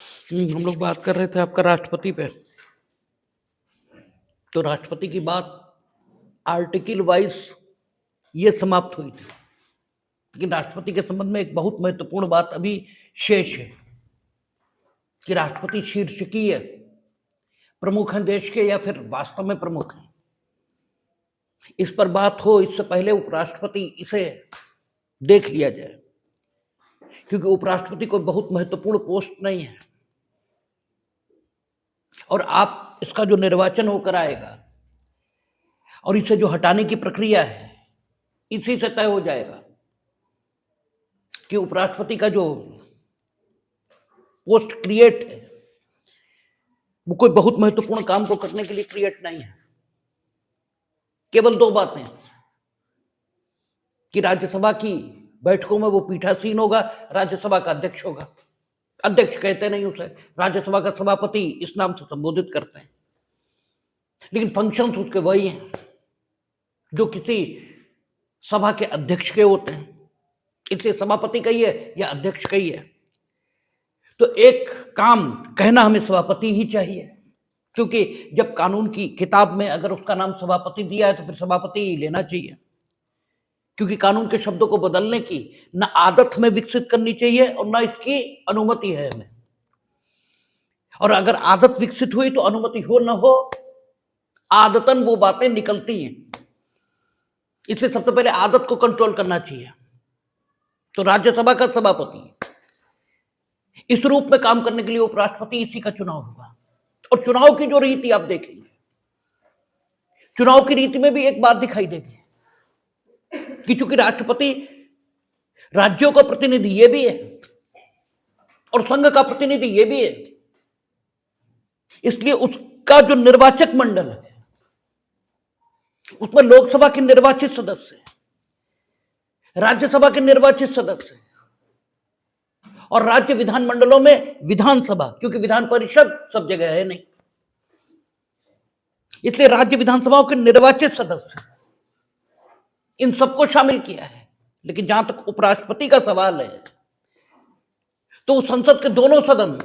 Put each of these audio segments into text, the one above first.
हम लोग बात कर रहे थे आपका राष्ट्रपति पे। तो राष्ट्रपति की बात आर्टिकल वाइज ये समाप्त हुई थी, लेकिन राष्ट्रपति के संबंध में एक बहुत महत्वपूर्ण बात अभी शेष है कि राष्ट्रपति शीर्षकीय प्रमुख हैं देश के या फिर वास्तव में प्रमुख हैं। इस पर बात हो इससे पहले उपराष्ट्रपति इसे देख लिया जाए, क्योंकि उपराष्ट्रपति कोई बहुत महत्वपूर्ण पोस्ट नहीं है और आप इसका जो निर्वाचन होकर आएगा और इसे जो हटाने की प्रक्रिया है इसी से तय हो जाएगा कि उपराष्ट्रपति का जो पोस्ट क्रिएट है वो कोई बहुत महत्वपूर्ण काम को करने के लिए क्रिएट नहीं है। केवल दो बातें कि राज्यसभा की बैठकों में वो पीठासीन होगा, राज्यसभा का अध्यक्ष होगा। अध्यक्ष कहते नहीं उसे, राज्यसभा का सभापति इस नाम से संबोधित करते हैं, लेकिन फंक्शंस उसके वही हैं जो किसी सभा के अध्यक्ष के होते हैं। इसलिए सभापति कहिए या अध्यक्ष कहिए, तो एक काम कहना हमें सभापति ही चाहिए, क्योंकि जब कानून की किताब में अगर उसका नाम सभापति दिया है तो फिर सभापति ही लेना चाहिए, क्योंकि कानून के शब्दों को बदलने की न आदत में विकसित करनी चाहिए और न इसकी अनुमति है हमें। और अगर आदत विकसित हुई तो अनुमति हो न हो आदतन वो बातें निकलती हैं। इसलिए सबसे पहले आदत को कंट्रोल करना चाहिए। तो राज्यसभा का सभापति इस रूप में काम करने के लिए उपराष्ट्रपति इसी का चुनाव होगा। और चुनाव की जो रीति आप देखेंगे, चुनाव की रीति में भी एक बात दिखाई देगी कि चूंकि राष्ट्रपति राज्यों का प्रतिनिधि ये भी है और संघ का प्रतिनिधि ये भी है, इसलिए उसका जो निर्वाचक मंडल है उसमें लोकसभा के निर्वाचित सदस्य, राज्यसभा के निर्वाचित सदस्य और राज्य विधानमंडलों में विधानसभा, क्योंकि विधान परिषद सब जगह है नहीं, इसलिए राज्य विधानसभाओं के निर्वाचित सदस्य, इन सबको शामिल किया है। लेकिन जहां तक उपराष्ट्रपति का सवाल है तो संसद के दोनों सदन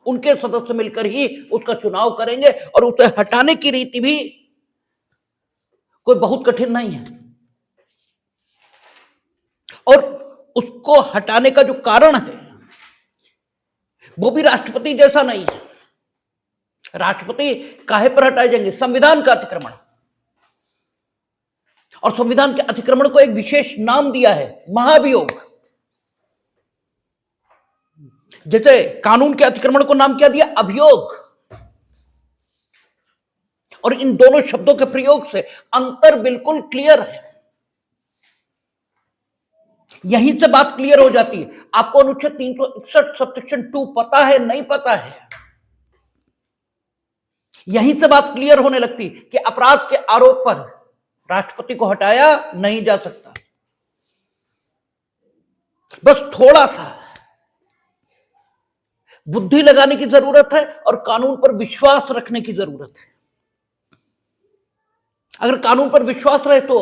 उनके सदस्य मिलकर ही उसका चुनाव करेंगे और उसे हटाने की रीति भी कोई बहुत कठिन नहीं है। और उसको हटाने का जो कारण है वो भी राष्ट्रपति जैसा नहीं है। राष्ट्रपति काहे पर हटाए जाएंगे? संविधान का अतिक्रमण। और संविधान के अतिक्रमण को एक विशेष नाम दिया है, महाभियोग। जैसे कानून के अतिक्रमण को नाम क्या दिया? अभियोग। और इन दोनों शब्दों के प्रयोग से अंतर बिल्कुल क्लियर है। यहीं से बात क्लियर हो जाती है। आपको अनुच्छेद 361 सबसेक्शन 2 पता है? नहीं पता है? यहीं से बात क्लियर होने लगती कि अपराध के आरोप पर राष्ट्रपति को हटाया नहीं जा सकता। बस थोड़ा सा बुद्धि लगाने की जरूरत है और कानून पर विश्वास रखने की जरूरत है। अगर कानून पर विश्वास रहे तो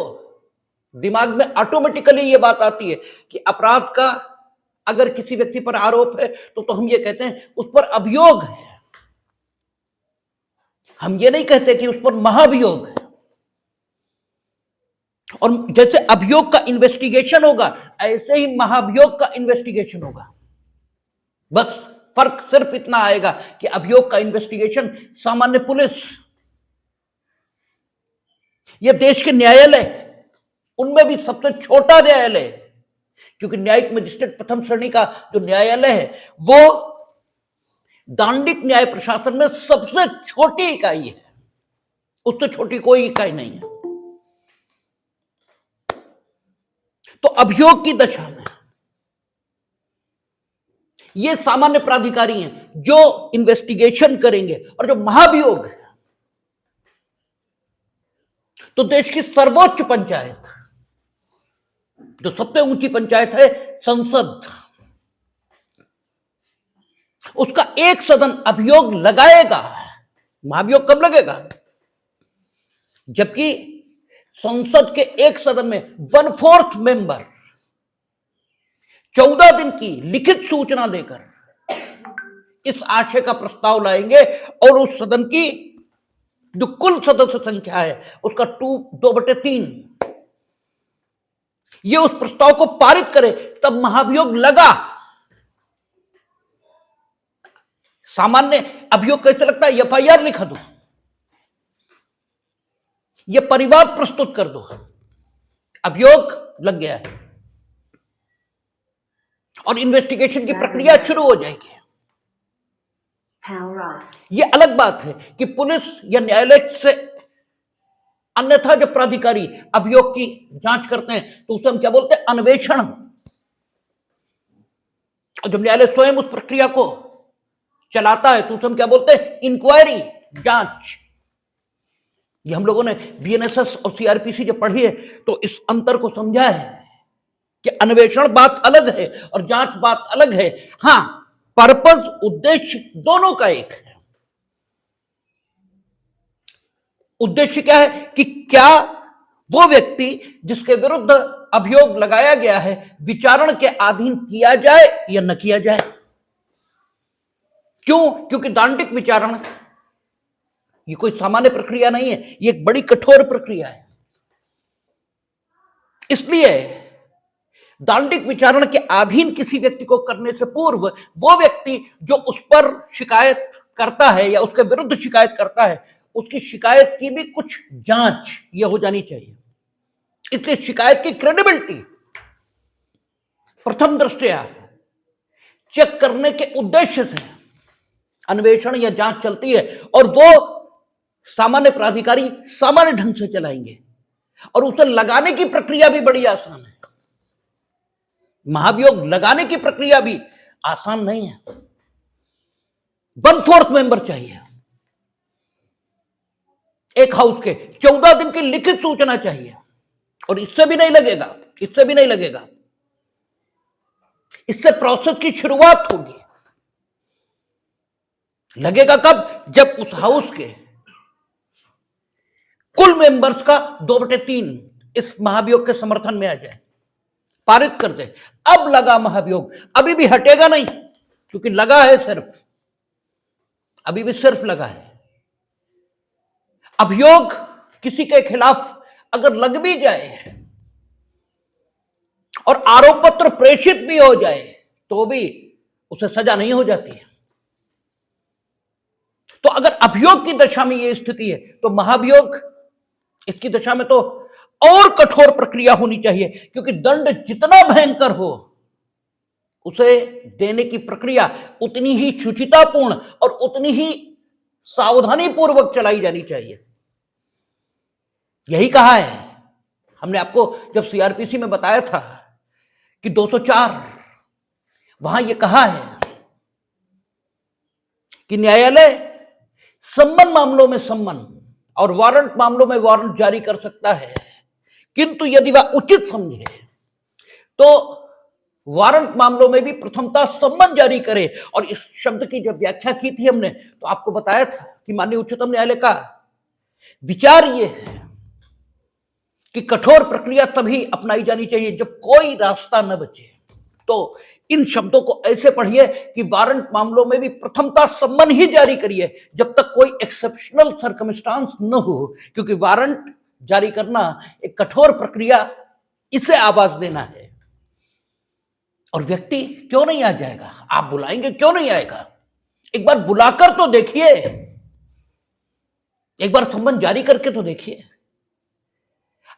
दिमाग में ऑटोमेटिकली ये बात आती है कि अपराध का अगर किसी व्यक्ति पर आरोप है तो हम ये कहते हैं उस पर अभियोग है। हम ये नहीं कहते कि उस पर महाभियोग है। और जैसे अभियोग का इन्वेस्टिगेशन होगा ऐसे ही महाभियोग का इन्वेस्टिगेशन होगा। बस फर्क सिर्फ इतना आएगा कि अभियोग का इन्वेस्टिगेशन सामान्य पुलिस या देश के न्यायालय, उनमें भी सबसे छोटा न्यायालय, क्योंकि न्यायिक मजिस्ट्रेट प्रथम श्रेणी का जो न्यायालय है वो दांडिक न्याय प्रशासन में सबसे छोटी इकाई है, उससे छोटी कोई इकाई नहीं है। तो अभियोग की दशा में ये सामान्य प्राधिकारी हैं जो इन्वेस्टिगेशन करेंगे। और जो महाभियोग है तो देश की सर्वोच्च पंचायत, जो सबसे ऊंची पंचायत है संसद, उसका एक सदन अभियोग लगाएगा। महाभियोग कब लगेगा? जबकि संसद के एक सदन में 1/4 मेंबर 14 दिन की लिखित सूचना देकर इस आशय का प्रस्ताव लाएंगे और उस सदन की जो कुल सदस्य संख्या है उसका 2/3 ये उस प्रस्ताव को पारित करे, तब महाभियोग लगा। सामान्य अभियोग कैसे लगता है? एफआईआर लिखा दो, ये परिवार प्रस्तुत कर दो, अभियोग लग गया है और इन्वेस्टिगेशन की प्रक्रिया शुरू हो जाएगी। ये अलग बात है कि पुलिस या न्यायालय से अन्यथा जब प्राधिकारी अभियोग की जांच करते हैं तो उसे हम क्या बोलते हैं? अन्वेषण। और जब न्यायालय स्वयं उस प्रक्रिया को चलाता है तो उसे हम क्या बोलते हैं? इंक्वायरी, जांच। ये हम लोगों ने बीएनएसएस और सीआरपीसी जब पढ़ी है तो इस अंतर को समझा है कि अन्वेषण बात अलग है और जांच बात अलग है। हां, पर्पस, उद्देश्य दोनों का एक है। उद्देश्य क्या है कि क्या वो व्यक्ति जिसके विरुद्ध अभियोग लगाया गया है विचारण के अधीन किया जाए या न किया जाए। क्यों? क्योंकि दांडिक विचारण ये कोई सामान्य प्रक्रिया नहीं है, ये एक बड़ी कठोर प्रक्रिया है। इसलिए दांडिक विचारण के अधीन किसी व्यक्ति को करने से पूर्व वो व्यक्ति जो उस पर शिकायत करता है या उसके विरुद्ध शिकायत करता है उसकी शिकायत की भी कुछ जांच ये हो जानी चाहिए। इसलिए शिकायत की क्रेडिबिलिटी प्रथम दृष्टया चेक करने के उद्देश्य से अन्वेषण या जांच चलती है और वो सामान्य प्राधिकारी सामान्य ढंग से चलाएंगे और उसे लगाने की प्रक्रिया भी बड़ी आसान है। महाभियोग लगाने की प्रक्रिया भी आसान नहीं है। 1/4 मेंबर चाहिए, एक हाउस के 14 दिन की लिखित सूचना चाहिए और इससे भी नहीं लगेगा, इससे भी नहीं लगेगा। इससे प्रोसेस की शुरुआत होगी। लगेगा कब? जब उस हाउस के कुल मेंबर्स का 2/3 इस महाभियोग के समर्थन में आ जाए, पारित कर दे। अब लगा महाभियोग, अभी भी हटेगा नहीं क्योंकि लगा है, सिर्फ अभी भी सिर्फ लगा है। अभियोग किसी के खिलाफ अगर लग भी जाए और आरोप पत्र प्रेषित भी हो जाए तो भी उसे सजा नहीं हो जाती है। तो अगर अभियोग की दशा में यह स्थिति है तो महाभियोग इसकी दशा में तो और कठोर प्रक्रिया होनी चाहिए, क्योंकि दंड जितना भयंकर हो उसे देने की प्रक्रिया उतनी ही शुचितापूर्ण और उतनी ही सावधानी पूर्वक चलाई जानी चाहिए। यही कहा है हमने आपको जब सीआरपीसी में बताया था कि 204 वहां यह कहा है कि न्यायालय सम्मन मामलों में सम्मन और वारंट मामलों में वारंट जारी कर सकता है, किंतु यदि वह उचित समझे तो वारंट मामलों में भी प्रथमतः सम्मन जारी करे। और इस शब्द की जब व्याख्या की थी हमने तो आपको बताया था कि माननीय उच्चतम न्यायालय का विचार यह है कि कठोर प्रक्रिया तभी अपनाई जानी चाहिए जब कोई रास्ता न बचे। तो इन शब्दों को ऐसे पढ़िए कि वारंट मामलों में भी प्रथमतः सम्मन ही जारी करिए जब तक कोई एक्सेप्शनल सर्कमस्टांस न हो, क्योंकि वारंट जारी करना एक कठोर प्रक्रिया, इसे आवाज देना है। और व्यक्ति क्यों नहीं आ जाएगा? आप बुलाएंगे, क्यों नहीं आएगा? एक बार बुलाकर तो देखिए, एक बार सम्मन जारी करके तो देखिए।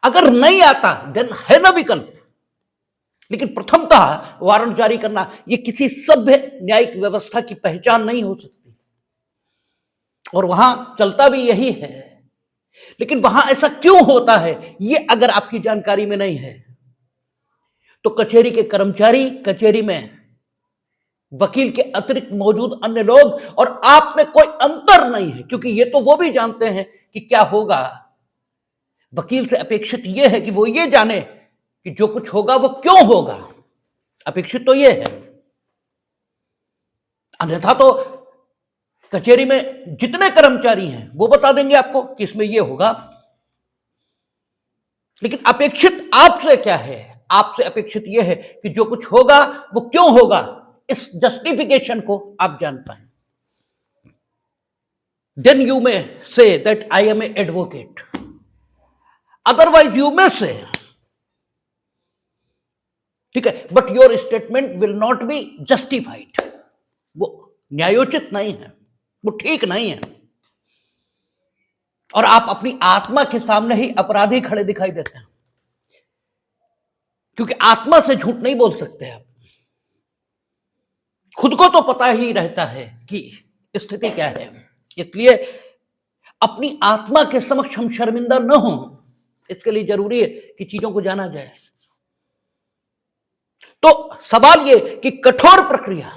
अगर नहीं आता देन है ना विकल्प, लेकिन प्रथमतः वारंट जारी करना यह किसी सभ्य न्यायिक व्यवस्था की पहचान नहीं हो सकती। और वहां चलता भी यही है, लेकिन वहां ऐसा क्यों होता है ये अगर आपकी जानकारी में नहीं है तो कचहरी के कर्मचारी, कचहरी में वकील के अतिरिक्त मौजूद अन्य लोग और आप में कोई अंतर नहीं है, क्योंकि ये तो वो भी जानते हैं कि क्या होगा। वकील से अपेक्षित यह है कि वो ये जाने कि जो कुछ होगा वो क्यों होगा, अपेक्षित तो यह है। अन्यथा तो कचहरी में जितने कर्मचारी हैं वो बता देंगे आपको कि इसमें यह होगा, लेकिन अपेक्षित आपसे क्या है? आपसे अपेक्षित यह है कि जो कुछ होगा वो क्यों होगा, इस जस्टिफिकेशन को आप जान पाए। then you may say that I am an advocate. Otherwise, you may say, ठीक है, but your statement will not be justified. वो न्यायोचित नहीं है, वो ठीक नहीं है, और आप अपनी आत्मा के सामने ही अपराधी खड़े दिखाई देते हैं, क्योंकि आत्मा से झूठ नहीं बोल सकते आप। खुद को तो पता ही रहता है कि स्थिति क्या है, इसलिए अपनी आत्मा के समक्ष हम शर्मिंदा न हो, इसके लिए जरूरी है कि चीजों को जाना जाए। तो सवाल यह कि कठोर प्रक्रिया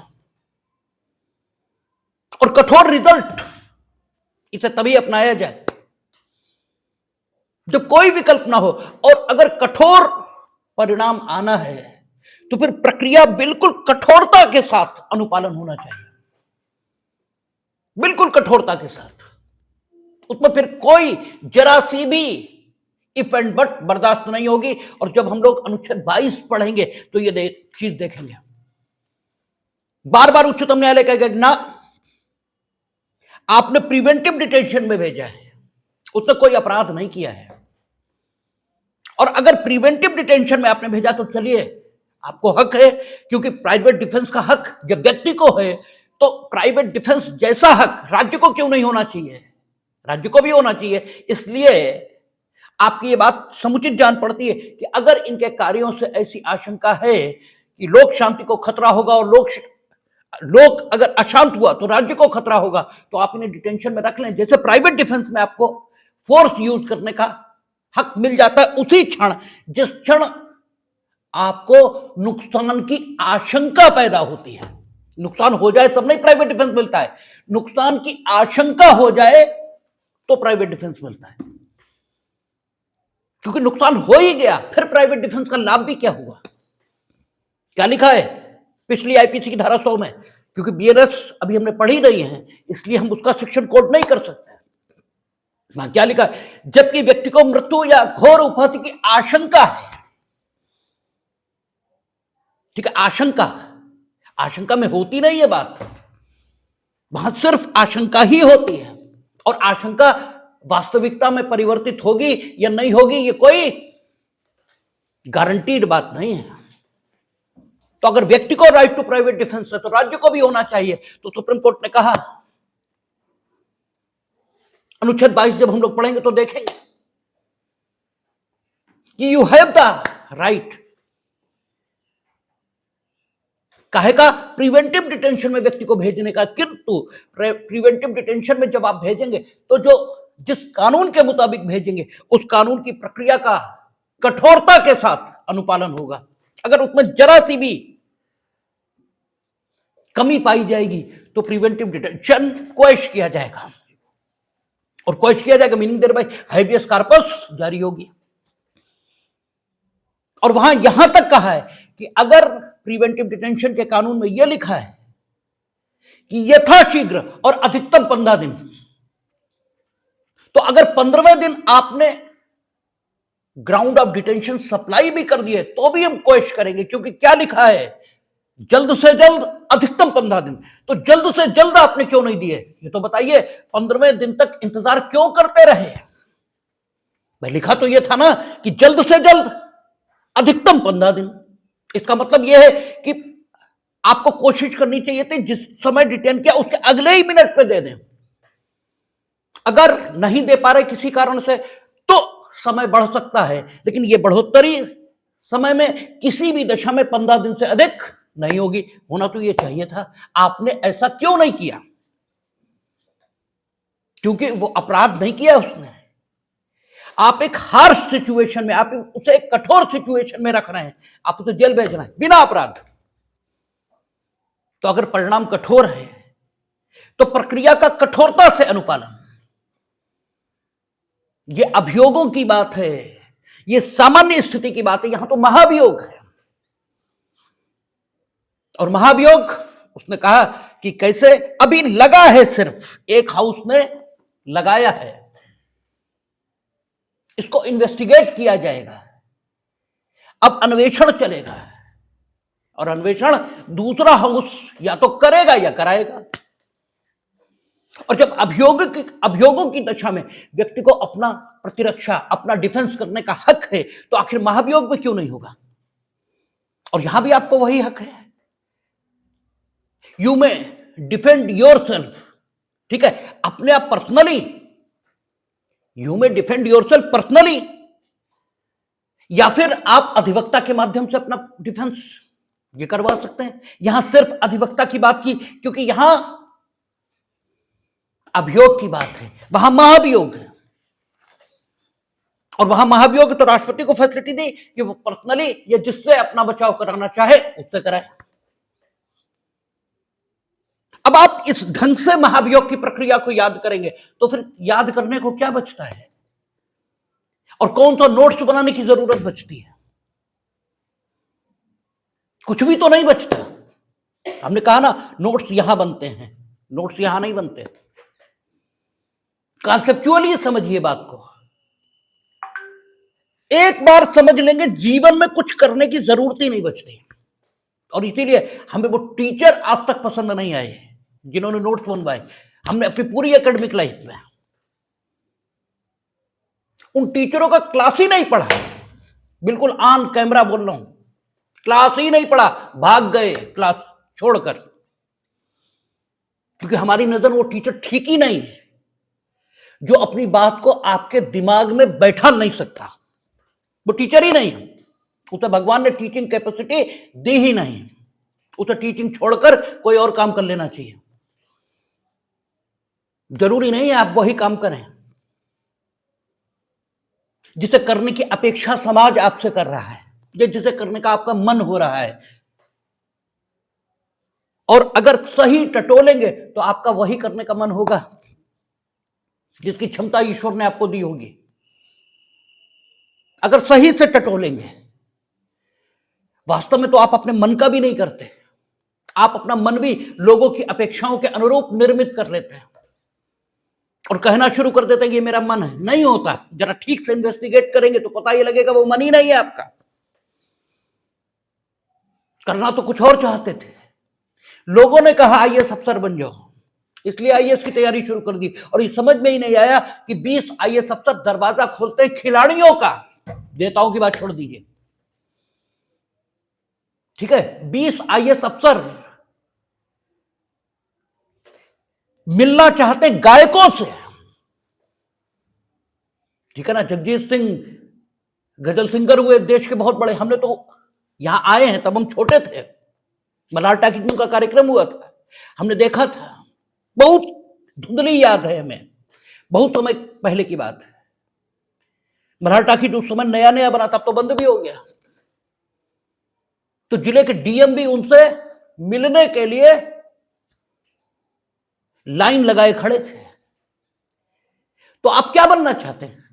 और कठोर रिजल्ट, इसे तभी अपनाया जाए जब कोई विकल्प ना हो, और अगर कठोर परिणाम आना है तो फिर प्रक्रिया बिल्कुल कठोरता के साथ अनुपालन होना चाहिए, बिल्कुल कठोरता के साथ। उसमें फिर कोई जरा सी भी इफ एंड बट बर्दाश्त नहीं होगी। और जब हम लोग अनुच्छेद 22 पढ़ेंगे तो ये चीज देखेंगे, बार बार उच्चतम न्यायालय कहेगा ना, आपने प्रिवेंटिव डिटेंशन में भेजा है, उसने कोई अपराध नहीं किया है, और अगर प्रिवेंटिव डिटेंशन में आपने भेजा तो चलिए, आपको हक है, क्योंकि प्राइवेट डिफेंस का हक जब व्यक्ति को है तो प्राइवेट डिफेंस जैसा हक राज्य को क्यों नहीं होना चाहिए, राज्य को भी होना चाहिए। इसलिए आपकी ये बात समुचित जान पड़ती है कि अगर इनके कार्यों से ऐसी आशंका है कि लोक शांति को खतरा होगा और लोक अगर अशांत हुआ तो राज्य को खतरा होगा, तो आप इन्हें डिटेंशन में रख लें। जैसे प्राइवेट डिफेंस में आपको फोर्स यूज करने का हक मिल जाता है उसी क्षण जिस क्षण आपको नुकसान की आशंका पैदा होती है। नुकसान हो जाए तब नहीं प्राइवेट डिफेंस मिलता है, नुकसान की आशंका हो जाए तो प्राइवेट डिफेंस मिलता है, क्योंकि नुकसान हो ही गया, फिर प्राइवेट डिफेंस का लाभ भी क्या हुआ। क्या लिखा है पिछली आईपीसी की धारा 100 में, क्योंकि बीएनएस अभी हमने पढ़ी नहीं है इसलिए हम उसका सेक्शन कोड नहीं कर सकते। वहां क्या लिखा है, जबकि व्यक्ति को मृत्यु या घोर उपहत्या की आशंका है, ठीक है, आशंका में होती नहीं है बात, वहां सिर्फ आशंका ही होती है, और आशंका वास्तविकता में परिवर्तित होगी या नहीं होगी ये कोई गारंटीड बात नहीं है। तो अगर व्यक्ति को राइट टू प्राइवेट डिफेंस है तो राज्य को भी होना चाहिए। तो सुप्रीम कोर्ट ने कहा, अनुच्छेद 22 जब हम लोग पढ़ेंगे तो देखेंगे कि यू हैव द राइट, काहे का, प्रिवेंटिव डिटेंशन में व्यक्ति को भेजने का। किंतु प्रिवेंटिव डिटेंशन में जब आप भेजेंगे तो जिस कानून के मुताबिक भेजेंगे उस कानून की प्रक्रिया का कठोरता के साथ अनुपालन होगा। अगर उसमें जरा सी भी कमी पाई जाएगी तो प्रिवेंटिव डिटेंशन क्वेश किया जाएगा, और क्वेश किया जाएगा meaning thereby habeas corpus जारी होगी। और वहां यहां तक कहा है कि अगर प्रिवेंटिव डिटेंशन के कानून में यह लिखा है कि यथाशीघ्र और अधिकतम 15 दिन, तो अगर 15वें दिन आपने ग्राउंड ऑफ डिटेंशन सप्लाई भी कर दिए तो भी हम क्वेश करेंगे, क्योंकि क्या लिखा है, जल्द से जल्द अधिकतम 15 दिन। तो जल्द से जल्द आपने क्यों नहीं दिए, ये तो बताइए, 15वें दिन तक इंतजार क्यों करते रहे। भाई लिखा तो ये था ना कि जल्द से जल्द अधिकतम 15 दिन। इसका मतलब यह है कि आपको कोशिश करनी चाहिए थी जिस समय डिटेन किया उसके अगले ही मिनट पे दे दें। अगर नहीं दे पा रहे किसी कारण से तो समय बढ़ सकता है, लेकिन यह बढ़ोतरी समय में किसी भी दशा में 15 दिन से अधिक नहीं होगी। होना तो यह चाहिए था, आपने ऐसा क्यों नहीं किया, क्योंकि वो अपराध नहीं किया उसने। आप एक हार्श सिचुएशन में, आप उसे एक कठोर सिचुएशन में रख रहे हैं, आप उसे जेल भेज रहे हैं बिना अपराध। तो अगर परिणाम कठोर है तो प्रक्रिया का कठोरता से अनुपालन, ये अभियोगों की बात है, ये सामान्य स्थिति की बात है, यहां तो महाभियोग है। और महाभियोग उसने कहा कि कैसे, अभी लगा है, सिर्फ एक हाउस ने लगाया है, इसको इन्वेस्टिगेट किया जाएगा, अब अन्वेषण चलेगा, और अन्वेषण दूसरा हाउस या तो करेगा या कराएगा। और जब अभियोगों की दशा में व्यक्ति को अपना प्रतिरक्षा, अपना डिफेंस करने का हक है, तो आखिर महाभियोग में क्यों नहीं होगा? और यहां भी आपको वही हक है। You may defend your self, ठीक है, अपने आप personally, you may defend your self personally, या फिर आप अधिवक्ता के माध्यम से अपना डिफेंस ये करवा सकते हैं। यहां सिर्फ अधिवक्ता की बात की, क्योंकि यहां अभियोग की बात है, वहां महाभियोग है। और वहां महाभियोग तो राष्ट्रपति को फैसिलिटी दी कि वो पर्सनली या जिससे अपना बचाव कराना चाहे उससे कराए। अब आप इस ढंग से महाभियोग की प्रक्रिया को याद करेंगे तो फिर याद करने को क्या बचता है, और कौन सा नोट्स बनाने की जरूरत बचती है? कुछ भी तो नहीं बचता। हमने कहा ना, नोट्स यहां बनते हैं, नोट्स यहां नहीं बनते। कॉन्सेप्चुअली समझिए बात को, एक बार समझ लेंगे जीवन में कुछ करने की जरूरत ही नहीं बचती। और इसीलिए हमें वो टीचर आज तक पसंद नहीं आए जिन्होंने नोट्स बनवाए। हमने अपनी पूरी एकेडमिक लाइफ में उन टीचरों का क्लास ही नहीं पढ़ा, बिल्कुल ऑन कैमरा बोल रहा हूं, क्लास ही नहीं पढ़ा, भाग गए क्लास छोड़कर, क्योंकि हमारी नजर वो टीचर ठीक ही नहीं है जो अपनी बात को आपके दिमाग में बैठा नहीं सकता। वो टीचर ही नहीं है, उसे भगवान ने टीचिंग कैपेसिटी दी ही नहीं, उसे टीचिंग छोड़कर कोई और काम कर लेना चाहिए। जरूरी नहीं है आप वही काम करें जिसे करने की अपेक्षा समाज आपसे कर रहा है, या जिसे करने का आपका मन हो रहा है। और अगर सही टटोलेंगे तो आपका वही करने का मन होगा जिसकी क्षमता ईश्वर ने आपको दी होगी। अगर सही से टटोलेंगे, वास्तव में तो आप अपने मन का भी नहीं करते, आप अपना मन भी लोगों की अपेक्षाओं के अनुरूप निर्मित कर लेते हैं और कहना शुरू कर देते हैं कि ये मेरा मन है। नहीं होता, जरा ठीक से इन्वेस्टिगेट करेंगे तो पता ही लगेगा वो मन ही नहीं है आपका। करना तो कुछ और चाहते थे, लोगों ने कहा आईएएस अफसर बन जाओ, इसलिए आईएएस की तैयारी शुरू कर दी। और ये समझ में ही नहीं आया कि 20 आईएएस अफसर दरवाजा खोलते हैं खिलाड़ियों का, नेताओं की बात छोड़ दीजिए, ठीक है। 20 आईएएस अफसर मिलना चाहते गायकों से, ठीक है ना। जगजीत सिंह गजल सिंगर हुए, देश के बहुत बड़े। हमने तो यहां आए हैं तब हम छोटे थे, मल्हार टाकिज का कार्यक्रम हुआ था, हमने देखा था, बहुत धुंधली याद है हमें, बहुत समय पहले की बात है। मल्हार टाकिज उस समय नया नया बना था, अब तो बंद भी हो गया। तो जिले के डीएम भी उनसे मिलने के लिए लाइन लगाए खड़े थे। तो आप क्या बनना चाहते हैं?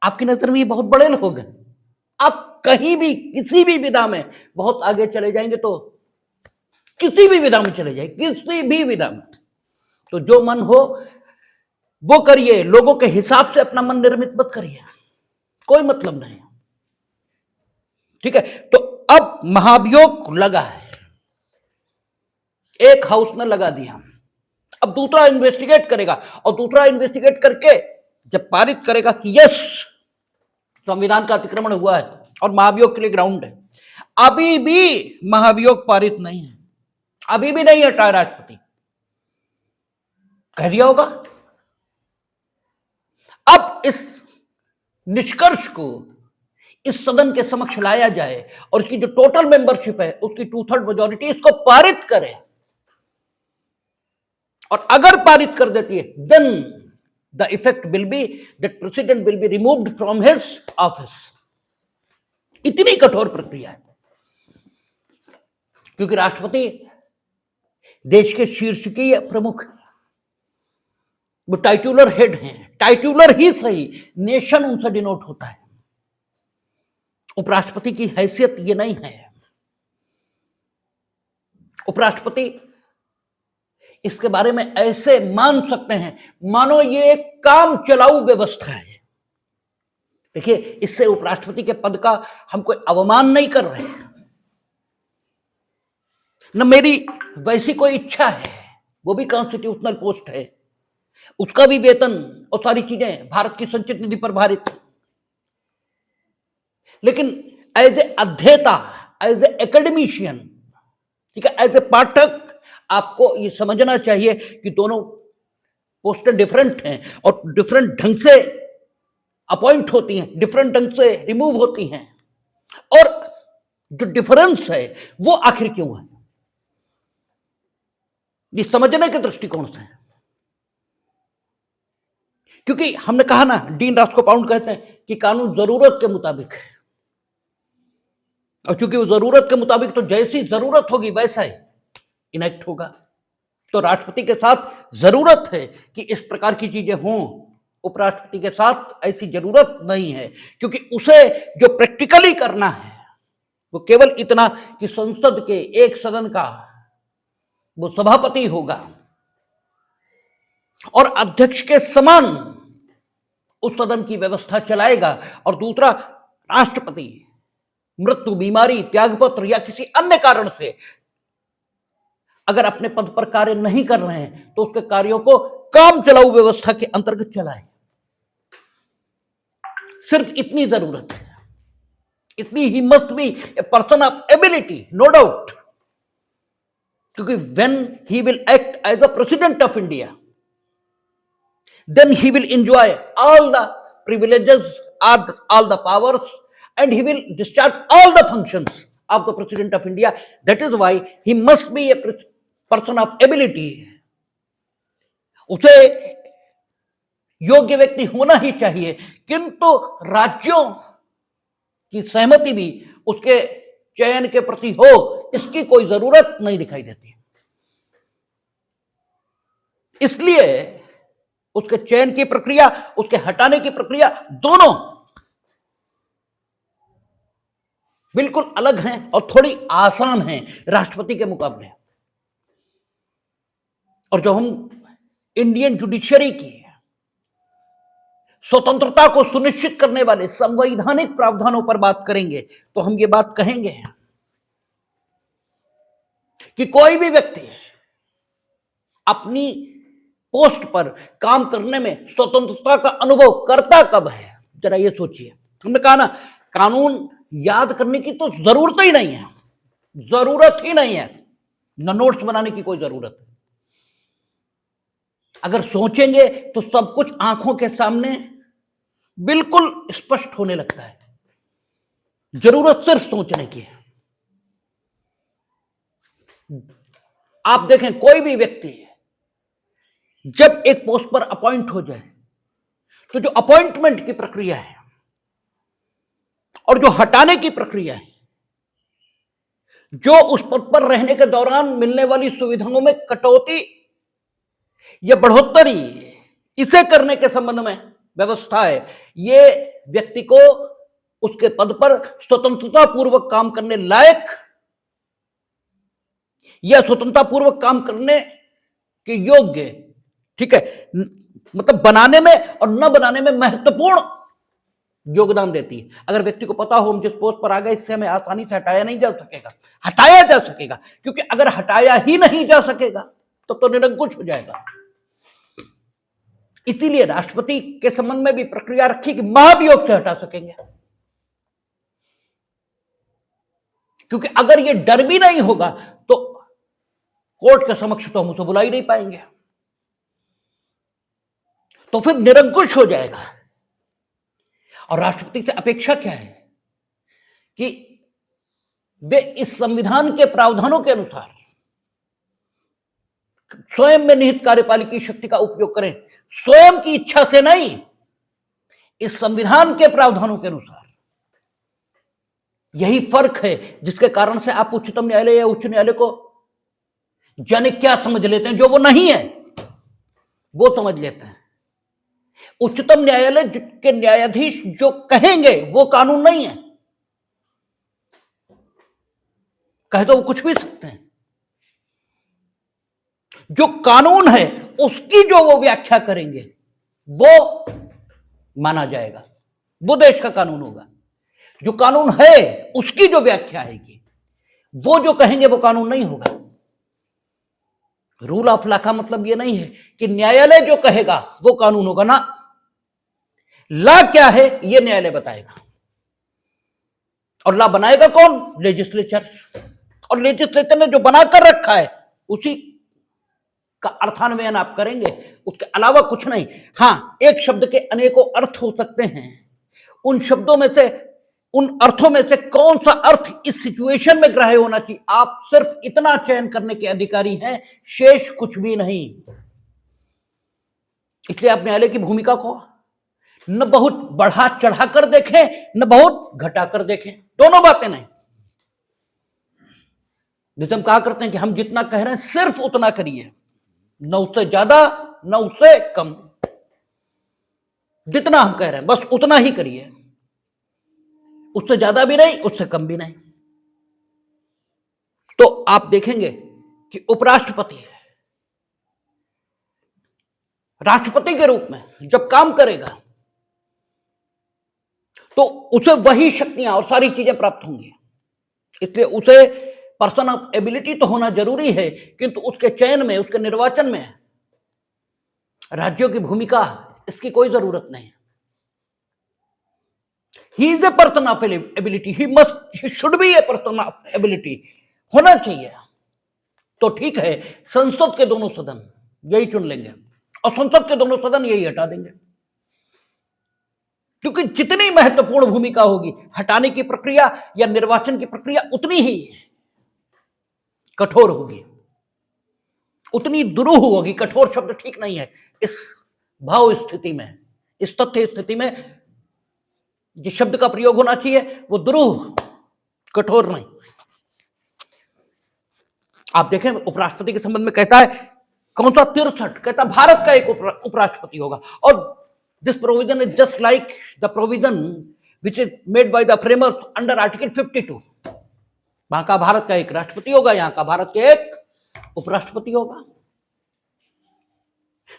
आपकी नजर में ये बहुत बड़े लोग हैं, आप कहीं भी किसी भी विधा में बहुत आगे चले जाएंगे, तो किसी भी विधा में चले जाए, किसी भी विधा में, तो जो मन हो वो करिए, लोगों के हिसाब से अपना मन निर्मित मत करिए, कोई मतलब नहीं, ठीक है। तो अब महाभियोग लगा है, एक हाउस ने लगा दिया, अब दूसरा इन्वेस्टिगेट करेगा, और दूसरा इन्वेस्टिगेट करके जब पारित करेगा कि यस संविधान का अतिक्रमण हुआ है और महाभियोग के लिए ग्राउंड है, अभी भी महाभियोग पारित नहीं है, अभी भी नहीं हटा राष्ट्रपति, कह दिया होगा। अब इस निष्कर्ष को इस सदन के समक्ष लाया जाए और इसकी जो टोटल मेंबरशिप है उसकी 2/3 मेजॉरिटी इसको पारित करे, और अगर पारित कर देती है, then the effect will be that president will be removed from his office. इतनी कठोर प्रक्रिया है, क्योंकि राष्ट्रपति देश के शीर्षकीय प्रमुख हैं, वो टाइटुलर हेड हैं, टाइटुलर ही सही, नेशन उनसे डिनोट होता है, उपराष्ट्रपति की हैसियत ये नहीं है। उपराष्ट्रपति इसके बारे में ऐसे मान सकते हैं मानो ये एक काम चलाऊ व्यवस्था है। देखिए, इससे उपराष्ट्रपति के पद का हम कोई अवमान नहीं कर रहे हैं, न मेरी वैसी कोई इच्छा है, वो भी कॉन्स्टिट्यूशनल पोस्ट है, उसका भी वेतन और सारी चीजें भारत की संचित निधि पर भारित। लेकिन एज ए अध्येता, एज ए एकेडमिशियन, ठीक है, एज ए पाठक, आपको ये समझना चाहिए कि दोनों पोस्टें डिफरेंट हैं और डिफरेंट ढंग से अपॉइंट होती हैं, डिफरेंट ढंग से रिमूव होती हैं, और जो डिफरेंस है वो आखिर क्यों है, ये समझने के दृष्टिकोण से। क्योंकि हमने कहा ना, डीन रास्को पाउंड कहते हैं कि कानून जरूरत के मुताबिक है, और चूंकि वो जरूरत के मुताबिक, तो जैसी जरूरत होगी वैसा ही इनेक्ट होगा। तो राष्ट्रपति के साथ जरूरत है कि इस प्रकार की चीजें हों, उपराष्ट्रपति के साथ ऐसी जरूरत नहीं है, क्योंकि उसे जो प्रैक्टिकली करना है वो केवल इतना कि संसद के एक सदन का वो सभापति होगा और अध्यक्ष के समान उस सदन की व्यवस्था चलाएगा, और दूसरा, राष्ट्रपति मृत्यु, बीमारी, त्यागपत्र या किसी अन्य कारण से अगर अपने पद पर कार्य नहीं कर रहे हैं तो उसके कार्यों को काम चलाऊ व्यवस्था के अंतर्गत चलाए। सिर्फ इतनी जरूरत है, इतनी he must be a person of ability, no doubt, क्योंकि when he will act as a president of India, then he will enjoy all the privileges, all the powers, and he will discharge all the functions of the President of India. That is why he must be a person of ability. उसे योग्य व्यक्ति होना ही चाहिए, किंतु राज्यों की सहमति भी उसके चयन के प्रति हो, इसकी कोई जरूरत नहीं दिखाई देती। इसलिए उसके चयन की प्रक्रिया, उसके हटाने की प्रक्रिया, दोनों बिल्कुल अलग हैं और थोड़ी आसान हैं राष्ट्रपति के मुकाबले। और जब हम इंडियन जुडिशरी की स्वतंत्रता को सुनिश्चित करने वाले संवैधानिक प्रावधानों पर बात करेंगे तो हम ये बात कहेंगे कि कोई भी व्यक्ति अपनी पोस्ट पर काम करने में स्वतंत्रता का अनुभव करता कब है, जरा ये सोचिए। हमने कहा ना, कानून याद करने की तो जरूरत ही नहीं है, जरूरत ही नहीं है, न नोट्स बनाने की कोई जरूरत है। अगर सोचेंगे तो सब कुछ आंखों के सामने बिल्कुल स्पष्ट होने लगता है। जरूरत सिर्फ सोचने की है। आप देखें, कोई भी व्यक्ति जब एक पोस्ट पर अपॉइंट हो जाए तो जो अपॉइंटमेंट की प्रक्रिया है और जो हटाने की प्रक्रिया है, जो उस पद पर रहने के दौरान मिलने वाली सुविधाओं में कटौती या बढ़ोतरी, इसे करने के संबंध में व्यवस्था है, ये व्यक्ति को उसके पद पर स्वतंत्रता पूर्वक काम करने लायक या स्वतंत्रता पूर्वक काम करने के योग्य, ठीक है, मतलब बनाने में और न बनाने में महत्वपूर्ण योगदान देती है। अगर व्यक्ति को पता हो हम जिस पोस्ट पर आ गए इससे हमें आसानी से हटाया नहीं जा सकेगा, हटाया जा सकेगा, क्योंकि अगर हटाया ही नहीं जा सकेगा तो निरंकुश हो जाएगा। इसीलिए राष्ट्रपति के संबंध में भी प्रक्रिया रखी कि महाभियोग से हटा सकेंगे, क्योंकि अगर ये डर भी नहीं होगा तो कोर्ट के समक्ष तो हम उसे बुला ही नहीं पाएंगे, तो फिर निरंकुश हो जाएगा। और राष्ट्रपति से अपेक्षा क्या है कि वे इस संविधान के प्रावधानों के अनुसार स्वयं में निहित कार्यपालिकी शक्ति का उपयोग करें, स्वयं की इच्छा से नहीं, इस संविधान के प्रावधानों के अनुसार। यही फर्क है जिसके कारण से आप उच्चतम न्यायालय या उच्च न्यायालय को जाने क्या समझ लेते हैं, जो वो नहीं है वो समझ लेते हैं। उच्चतम न्यायालय के न्यायाधीश जो कहेंगे वो कानून नहीं है, कहे तो वो कुछ भी सकते हैं। जो कानून है उसकी जो वो व्याख्या करेंगे वो माना जाएगा, वो देश का कानून होगा। जो कानून है उसकी जो व्याख्या आएगी, वो जो कहेंगे वो कानून नहीं होगा। रूल ऑफ लॉ का मतलब ये नहीं है कि न्यायालय जो कहेगा वो कानून होगा ना, लॉ क्या है ये न्यायालय बताएगा। और लॉ बनाएगा कौन? लेजिस्लेचर। और लेजिस्लेचर ने जो बनाकर रखा है उसी का अर्थान्वयन आप करेंगे, उसके अलावा कुछ नहीं। हां, एक शब्द के अनेकों अर्थ हो सकते हैं, उन शब्दों में से, उन अर्थों में से कौन सा अर्थ इस सिचुएशन में ग्राह्य होना चाहिए, आप सिर्फ इतना चयन करने के अधिकारी हैं, शेष कुछ भी नहीं। इसलिए आप न्यायालय की भूमिका को न बहुत बढ़ा चढ़ाकर देखें, न बहुत घटाकर देखें, दोनों बातें नहीं। जैसे हम कहा करते हैं कि हम जितना कह रहे हैं सिर्फ उतना करिए, न उससे ज्यादा न उससे कम। जितना हम कह रहे हैं बस उतना ही करिए, उससे ज्यादा भी नहीं, उससे कम भी नहीं। तो आप देखेंगे कि उपराष्ट्रपति राष्ट्रपति के रूप में जब काम करेगा तो उसे वही शक्तियां और सारी चीजें प्राप्त होंगी। इसलिए उसे पर्सन ऑफ एबिलिटी तो होना जरूरी है, किंतु उसके चयन में, उसके निर्वाचन में राज्यों की भूमिका, इसकी कोई जरूरत नहीं है। He is a person of ability, he should be a person of ability, होना चाहिए। तो ठीक है, संसद के दोनों सदन यही चुन लेंगे और संसद के दोनों सदन यही हटा देंगे, क्योंकि जितनी महत्वपूर्ण भूमिका होगी हटाने की प्रक्रिया या निर्वाचन की प्रक्रिया उतनी ही कठोर होगी, उतनी दुरूह होगी। कठोर शब्द ठीक नहीं है इस भाव स्थिति में, इस तथ्य स्थिति में जिस शब्द का प्रयोग होना चाहिए वो दुरूह, कठोर नहीं। आप देखें उपराष्ट्रपति के संबंध में कहता है कौन सा 63, कहता भारत का एक उपराष्ट्रपति होगा। और this provision is just like the provision which is made by the framers under article 52। वहां का भारत का एक राष्ट्रपति होगा, यहां का भारत के एक उपराष्ट्रपति होगा।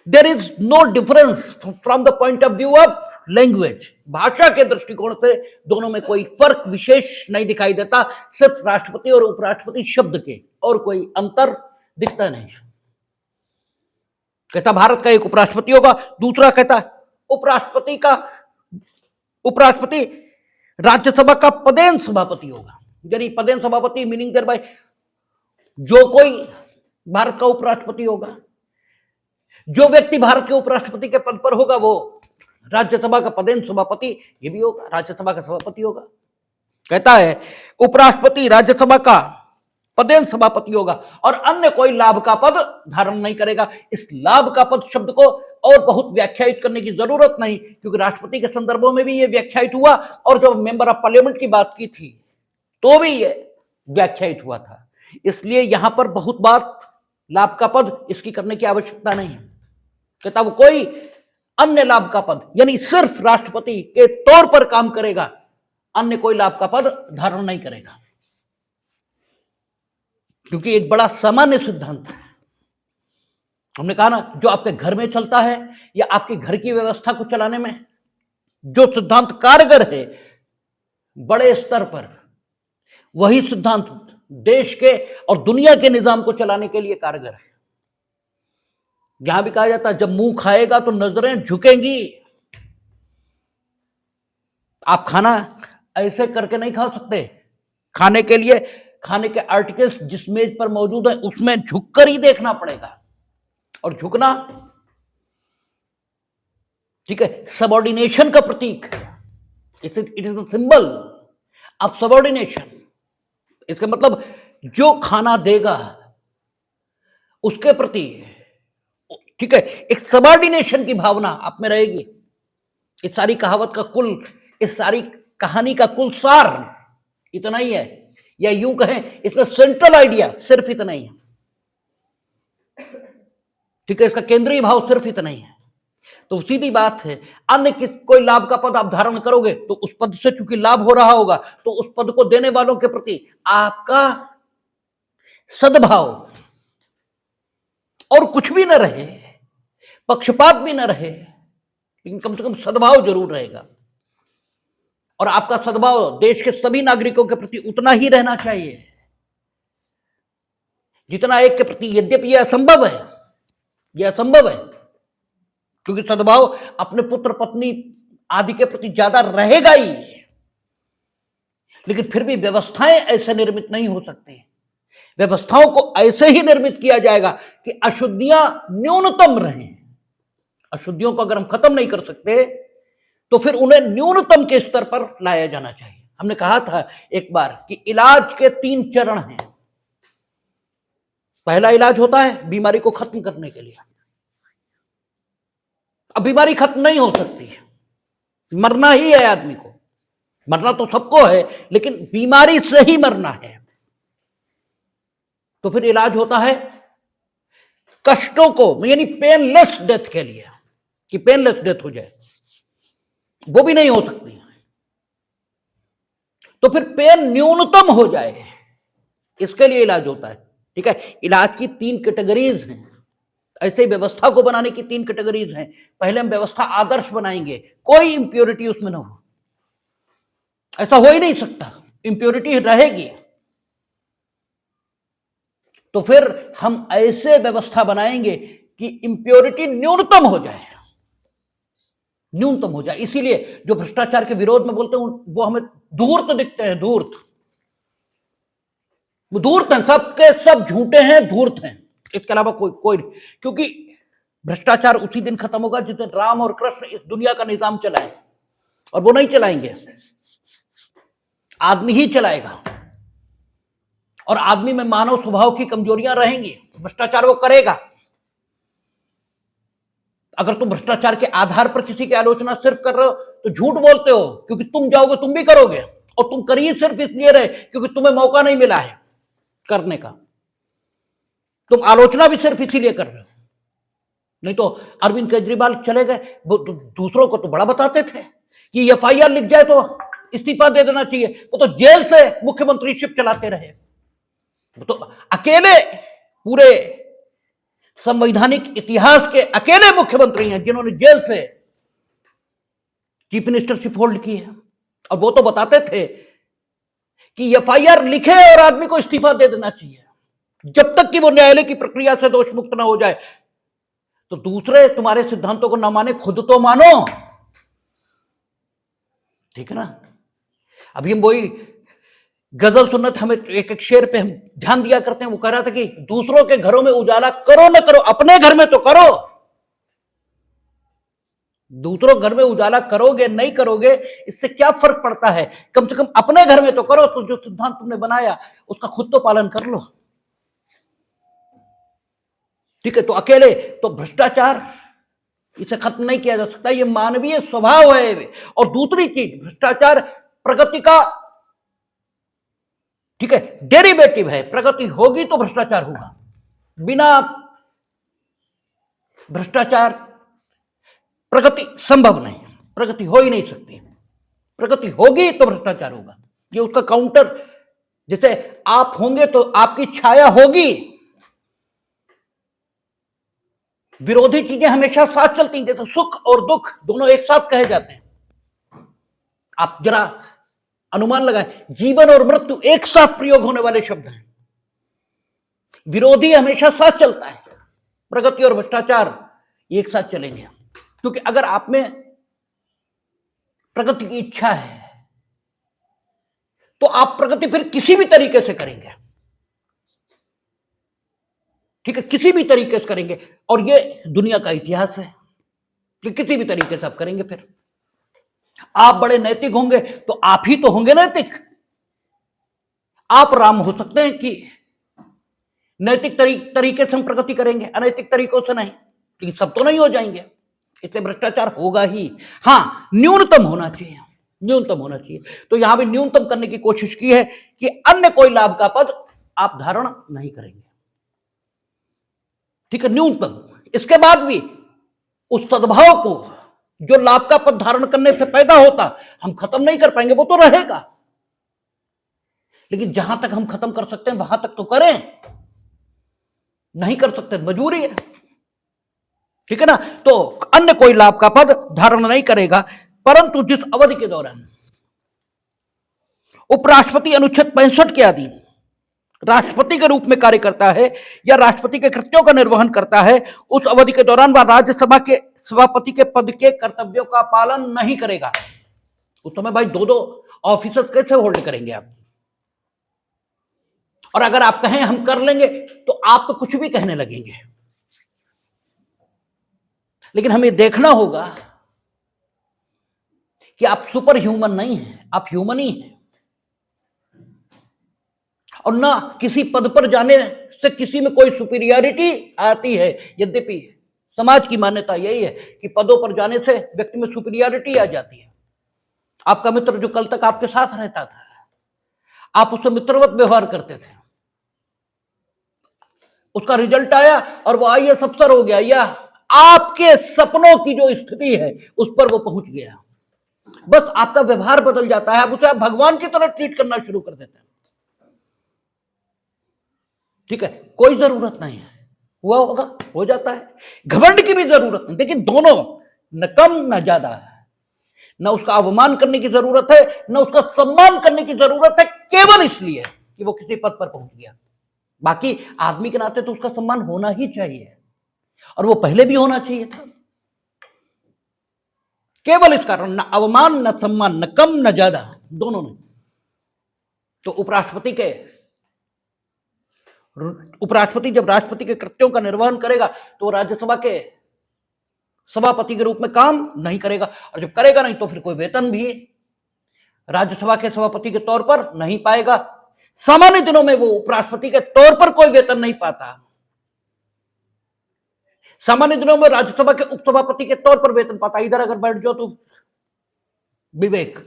There is no difference from the point of view of language. भाषा के दृष्टिकोण से दोनों में कोई फर्क विशेष नहीं दिखाई देता, सिर्फ राष्ट्रपति और उपराष्ट्रपति शब्द के, और कोई अंतर दिखता नहीं। कहता भारत का एक उपराष्ट्रपति होगा, दूसरा कहता उपराष्ट्रपति राज्यसभा का पदेन सभापति होगा। यानी पदेन सभापति मीनिंग देयर बाय जो कोई भारत का उपराष्ट्रपति होगा, जो व्यक्ति भारत के उपराष्ट्रपति के पद पर होगा वो राज्यसभा का पदेन सभापति ये भी होगा, राज्यसभा का सभापति होगा। कहता है उपराष्ट्रपति राज्यसभा का पदेन सभापति होगा और अन्य कोई लाभ का पद धारण नहीं करेगा। इस लाभ का पद शब्द को और बहुत व्याख्यायित करने की जरूरत नहीं, क्योंकि राष्ट्रपति के संदर्भों में भी यह व्याख्यायित हुआ और जब मेंबर ऑफ पार्लियामेंट की बात की थी तो भी यह व्याख्यायित हुआ था। इसलिए यहां पर बहुत बात लाभ का पद इसकी करने की आवश्यकता नहीं है। कहता वो कोई अन्य लाभ का पद यानी सिर्फ राष्ट्रपति के तौर पर काम करेगा, अन्य कोई लाभ का पद धारण नहीं करेगा, क्योंकि एक बड़ा सामान्य सिद्धांत है। हमने कहा ना, जो आपके घर में चलता है या आपके घर की व्यवस्था को चलाने में जो सिद्धांत कारगर है बड़े स्तर पर, वही सिद्धांत देश के और दुनिया के निजाम को चलाने के लिए कारगर है। यहां भी कहा जाता है जब मुंह खाएगा तो नजरें झुकेंगी। आप खाना ऐसे करके नहीं खा सकते, खाने के लिए खाने के आर्टिकल्स जिस मेज पर मौजूद है उसमें झुककर ही देखना पड़ेगा। और झुकना ठीक है सबऑर्डिनेशन का प्रतीक है, it is a symbol of subordination. इसका मतलब जो खाना देगा उसके प्रति ठीक है एक सबऑर्डिनेशन की भावना आप में रहेगी। इस सारी कहावत का कुल, इस सारी कहानी का कुल सार इतना ही है, या यूं कहें इसमें सेंट्रल आइडिया सिर्फ इतना ही है। ठीक है, इसका केंद्रीय भाव सिर्फ इतना ही है। तो सीधी बात है, अन्य कोई लाभ का पद आप धारण करोगे तो उस पद से चूंकि लाभ हो रहा होगा तो उस पद को देने वालों के प्रति आपका सद्भाव, और कुछ भी न रहे, पक्षपात भी न रहे, लेकिन कम से कम सद्भाव जरूर रहेगा। और आपका सद्भाव देश के सभी नागरिकों के प्रति उतना ही रहना चाहिए। जितना एक के प्रति, यद्यपि यह असंभव है, यह असंभव है, क्योंकि सद्भाव अपने पुत्र पत्नी आदि के प्रति ज्यादा रहेगा ही, लेकिन फिर भी व्यवस्थाएं ऐसे निर्मित नहीं हो सकती। व्यवस्थाओं को ऐसे ही निर्मित किया जाएगा कि अशुद्धियां न्यूनतम रहें। अशुद्धियों को अगर हम खत्म नहीं कर सकते तो फिर उन्हें न्यूनतम के स्तर पर लाया जाना चाहिए। हमने कहा था एक बार कि इलाज के 3 चरण हैं। पहला इलाज होता है बीमारी को खत्म करने के लिए। अब बीमारी खत्म नहीं हो सकती है, मरना ही है आदमी को। मरना तो सबको है, लेकिन बीमारी से ही मरना है। तो फिर इलाज होता है कष्टों को, यानी पेनलेस डेथ के लिए, कि पेनलेस डेथ हो जाए, वो भी नहीं हो सकती। तो फिर पेन न्यूनतम हो जाए, इसके लिए इलाज होता है। ठीक है, इलाज की 3 कैटेगरीज हैं। ऐसे व्यवस्था को बनाने की 3 कैटेगरीज हैं। पहले हम व्यवस्था आदर्श बनाएंगे, कोई इंप्योरिटी उसमें ना हो। ऐसा हो ही नहीं सकता, इंप्योरिटी रहेगी। तो फिर हम ऐसे व्यवस्था बनाएंगे कि इंप्योरिटी न्यूनतम हो जाए, न्यूनतम हो जाए। इसीलिए जो भ्रष्टाचार के विरोध में बोलते हैं वो हमें धूर्त दिखते हैं, धूर्त। वो धूर्त हैं, सबके सब झूठे हैं, धूर्त हैं, इसके अलावा कोई क्योंकि भ्रष्टाचार उसी दिन खत्म होगा जिस दिन राम और कृष्ण इस दुनिया का निजाम चलाए, और वो नहीं चलाएंगे, आदमी ही चलाएगा। और आदमी में मानव स्वभाव की कमजोरियां रहेंगी, भ्रष्टाचार वो करेगा। अगर तुम भ्रष्टाचार के आधार पर किसी की आलोचना सिर्फ कर रहे हो तो झूठ बोलते हो, क्योंकि तुम जाओगे तुम भी करोगे, और तुम कर ही सिर्फ इसलिए रहे क्योंकि तुम्हें मौका नहीं मिला है करने का। तुम आलोचना भी सिर्फ इसीलिए कर रहे हो। नहीं तो अरविंद केजरीवाल चले गए, वो दूसरों को तो बड़ा बताते थे कि FIR लिख जाए तो इस्तीफा दे देना चाहिए। वो तो जेल से मुख्यमंत्रीशिप चलाते रहे। वो तो अकेले पूरे संवैधानिक इतिहास के अकेले मुख्यमंत्री हैं जिन्होंने जेल से चीफ मिनिस्टरशिप होल्ड की है। और वो तो बताते थे कि FIR लिखे और आदमी को इस्तीफा दे देना चाहिए जब तक कि वो न्यायालय की प्रक्रिया से दोष मुक्त ना हो जाए। तो दूसरे तुम्हारे सिद्धांतों को ना माने, खुद तो मानो। ठीक है ना। अभी हम वही गजल सुन्नत, हमें एक एक शेर पे हम ध्यान दिया करते हैं। वो कह रहा था कि दूसरों के घरों में उजाला करो ना करो, अपने घर में तो करो। दूसरों घर में उजाला करोगे नहीं करोगे इससे क्या फर्क पड़ता है, कम से कम अपने घर में तो करो। तो जो सिद्धांत तुमने बनाया उसका खुद तो पालन कर लो। ठीक है, तो अकेले तो भ्रष्टाचार इसे खत्म नहीं किया जा सकता, ये मानवीय स्वभाव है। और दूसरी चीज, भ्रष्टाचार प्रगति का, ठीक है, डेरिवेटिव है। प्रगति होगी तो भ्रष्टाचार होगा, बिना भ्रष्टाचार प्रगति संभव नहीं, प्रगति हो ही नहीं सकती। प्रगति होगी तो भ्रष्टाचार होगा, ये उसका काउंटर। जैसे आप होंगे तो आपकी छाया होगी। विरोधी चीजें हमेशा साथ चलती हैं, जैसे सुख और दुख दोनों एक साथ कहे जाते हैं। आप जरा अनुमान लगाएं, जीवन और मृत्यु एक साथ प्रयोग होने वाले शब्द हैं। विरोधी हमेशा साथ चलता है, प्रगति और भ्रष्टाचार एक साथ चलेंगे। क्योंकि अगर आप में प्रगति की इच्छा है तो आप प्रगति फिर किसी भी तरीके से करेंगे। ठीक है, किसी भी तरीके से करेंगे। और ये दुनिया का इतिहास है कि किसी भी तरीके से आप करेंगे। फिर आप बड़े नैतिक होंगे तो आप ही तो होंगे नैतिक। आप राम हो सकते हैं कि नैतिक तरीके से हम प्रगति करेंगे, अनैतिक तरीकों से नहीं, लेकिन सब तो नहीं हो जाएंगे। इसलिए भ्रष्टाचार होगा ही। हाँ, न्यूनतम होना चाहिए, न्यूनतम होना चाहिए। तो यहां भी न्यूनतम करने की कोशिश की है कि अन्य कोई लाभ का पद आप धारण नहीं करेंगे। ठीक है, न्यूनतम। इसके बाद भी उस सद्भाव को जो लाभ का पद धारण करने से पैदा होता हम खत्म नहीं कर पाएंगे, वो तो रहेगा। लेकिन जहां तक हम खत्म कर सकते हैं वहां तक तो करें, नहीं कर सकते मजबूरी है। ठीक है ना। तो अन्य कोई लाभ का पद धारण नहीं करेगा, परंतु जिस अवधि के दौरान उपराष्ट्रपति अनुच्छेद 65 के अधीन राष्ट्रपति के रूप में कार्य करता है या राष्ट्रपति के कृत्यों का निर्वहन करता है, उस अवधि के दौरान वह राज्यसभा के सभापति के पद के कर्तव्यों का पालन नहीं करेगा। उस समय भाई दो दो ऑफिसर्स कैसे होल्ड करेंगे आप? और अगर आप कहें हम कर लेंगे तो आप तो कुछ भी कहने लगेंगे। लेकिन हमें देखना होगा कि आप सुपर ह्यूमन नहीं हैं, आप ह्यूमन ही हैं। और ना किसी पद पर जाने से किसी में कोई सुपीरियरिटी आती है। यद्यपि समाज की मान्यता यही है कि पदों पर जाने से व्यक्ति में सुपीरियरिटी आ जाती है। आपका मित्र जो कल तक आपके साथ रहता था, आप उससे मित्रवत व्यवहार करते थे, उसका रिजल्ट आया और वो आईएएस अफसर हो गया, या आपके सपनों की जो स्थिति है उस पर वो पहुंच गया। बस आपका व्यवहार बदल जाता है, आप उसे भगवान की तरह ट्रीट करना शुरू कर देते हैं। ठीक है, कोई जरूरत नहीं है, हुआ होगा, हो जाता है। घमंड की भी जरूरत नहीं। देखिए, दोनों न कम न ज्यादा है, न उसका अवमान करने की जरूरत है, न उसका सम्मान करने की जरूरत है, केवल इसलिए कि वो किसी पद पर पहुंच गया। बाकी आदमी के नाते तो उसका सम्मान होना ही चाहिए, और वो पहले भी होना चाहिए था। केवल इस कारण, न अवमान न सम्मान, न कम न ज्यादा, दोनों नहीं। तो उपराष्ट्रपति जब राष्ट्रपति के कृत्यों का निर्वहन करेगा तो राज्यसभा के सभापति के रूप में काम नहीं करेगा, और जब करेगा नहीं तो फिर कोई वेतन भी राज्यसभा के सभापति के तौर पर नहीं पाएगा। सामान्य दिनों में वो उपराष्ट्रपति के तौर पर कोई वेतन नहीं पाता। सामान्य दिनों में राज्यसभा के उपसभापति के तौर पर वेतन पाता। इधर अगर बैठ जाओ तो विवेक,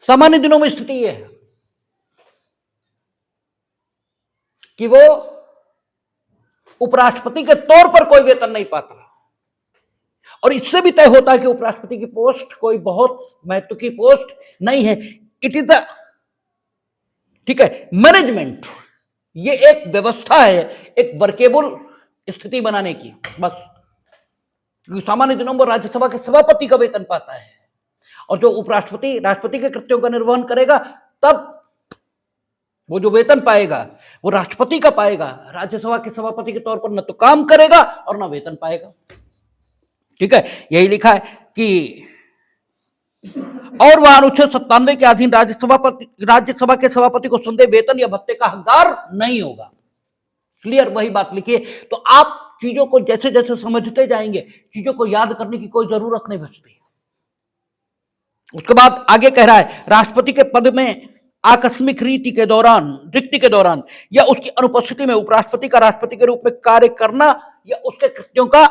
सामान्य दिनों में स्थिति यह है कि वो उपराष्ट्रपति के तौर पर कोई वेतन नहीं पाता, और इससे भी तय होता है कि उपराष्ट्रपति की पोस्ट कोई बहुत महत्व की पोस्ट नहीं है। इट इज द, ठीक है, मैनेजमेंट। ये एक व्यवस्था है, एक वर्केबल स्थिति बनाने की, बस। क्योंकि सामान्य दिनों में राज्यसभा के सभापति का वेतन पाता है, और जो उपराष्ट्रपति राष्ट्रपति के कृत्यों का निर्वहन करेगा तब वो जो वेतन पाएगा वो राष्ट्रपति का पाएगा। राज्यसभा के सभापति के तौर पर न तो काम करेगा और न वेतन पाएगा। ठीक है, यही लिखा है कि और वह अनुच्छेद 97 के अधीन राज्यसभा के सभापति को संदेह वेतन या भत्ते का हकदार नहीं होगा। क्लियर, वही बात लिखिए। तो आप चीजों को जैसे जैसे समझते जाएंगे, चीजों को याद करने की कोई जरूरत नहीं बचती। उसके बाद आगे कह रहा है, राष्ट्रपति के पद में आकस्मिक रिक्ति के दौरान या उसकी अनुपस्थिति में उपराष्ट्रपति का राष्ट्रपति के रूप में कार्य करना या उसके कृत्यों का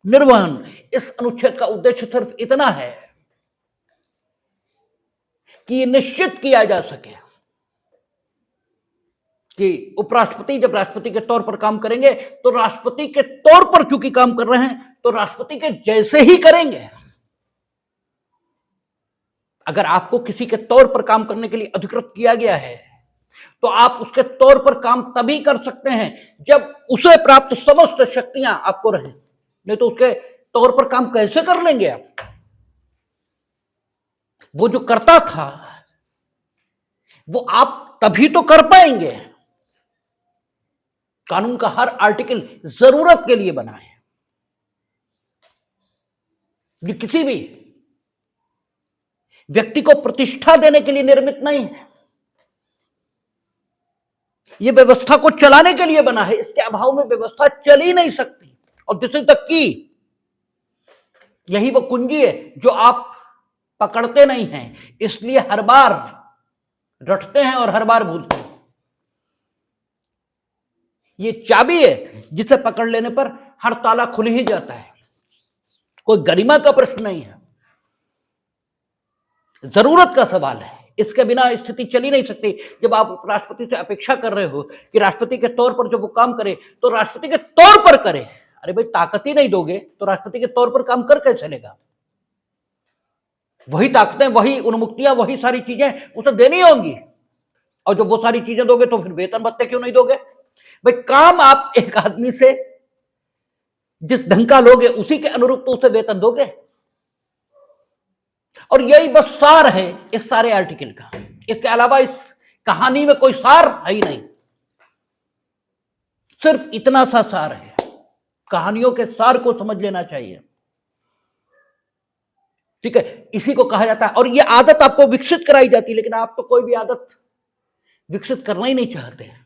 निर्वहन। इस अनुच्छेद का उद्देश्य सिर्फ इतना है कि ये निश्चित किया जा सके कि उपराष्ट्रपति जब राष्ट्रपति के तौर पर काम करेंगे तो राष्ट्रपति के तौर पर चूंकि काम कर रहे हैं तो राष्ट्रपति के जैसे ही करेंगे। अगर आपको किसी के तौर पर काम करने के लिए अधिकृत किया गया है तो आप उसके तौर पर काम तभी कर सकते हैं जब उसे प्राप्त समस्त शक्तियां आपको रहें, नहीं तो उसके तौर पर काम कैसे कर लेंगे आप? वो जो करता था वो आप तभी तो कर पाएंगे। कानून का हर आर्टिकल जरूरत के लिए बना है, ये किसी भी व्यक्ति को प्रतिष्ठा देने के लिए निर्मित नहीं है, ये व्यवस्था को चलाने के लिए बना है। इसके अभाव में व्यवस्था चल ही नहीं सकती। और दिस इज द की, यही वो कुंजी है जो आप पकड़ते नहीं हैं, इसलिए हर बार रटते हैं और हर बार भूलते हैं। ये चाबी है जिसे पकड़ लेने पर हर ताला खुल ही जाता है। कोई गरिमा का प्रश्न नहीं है, जरूरत का सवाल है। इसके बिना स्थिति चल ही नहीं सकती। जब आप राष्ट्रपति से अपेक्षा कर रहे हो कि राष्ट्रपति के तौर पर जब वो काम करे तो राष्ट्रपति के तौर पर करे, अरे भाई ताकत ही नहीं दोगे तो राष्ट्रपति के तौर पर काम कर कैसे चलेगा? वही ताकतें, वही उन्मुक्तियां, वही सारी चीजें उसे देनी होंगी, और जब वो सारी चीजें दोगे तो फिर वेतन भत्ते क्यों नहीं दोगे? भाई काम आप एक आदमी से जिस ढंग का लोगे उसी के अनुरूप तो उसे वेतन दोगे। और यही बस सार है इस सारे आर्टिकल का। इसके अलावा इस कहानी में कोई सार है ही नहीं, सिर्फ इतना सा सार है। कहानियों के सार को समझ लेना चाहिए, ठीक है। इसी को कहा जाता है। और ये आदत आपको विकसित कराई जाती है, लेकिन आप तो कोई भी आदत विकसित करना ही नहीं चाहते हैं।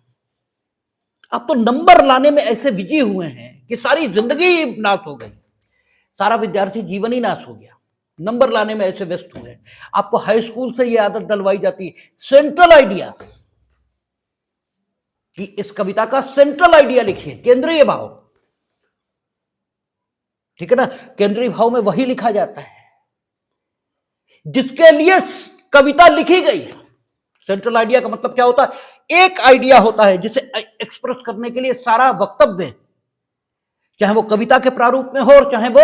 आप तो नंबर लाने में ऐसे बिजी हुए हैं कि सारी जिंदगी नाश हो गई, सारा विद्यार्थी जीवन ही नाश हो गया, नंबर लाने में ऐसे व्यस्त हुए हैं। आपको हाई स्कूल से ये आदत डलवाई जाती है, सेंट्रल आइडिया, कि इस कविता का सेंट्रल आइडिया लिखिए, केंद्रीय भाव, ठीक है ना। केंद्रीय भाव में वही लिखा जाता है जिसके लिए कविता लिखी गई। सेंट्रल आइडिया का मतलब क्या होता है? एक आइडिया होता है जिसे एक्सप्रेस करने के लिए सारा वक्तव्य, चाहे वो कविता के प्रारूप में हो और चाहे वो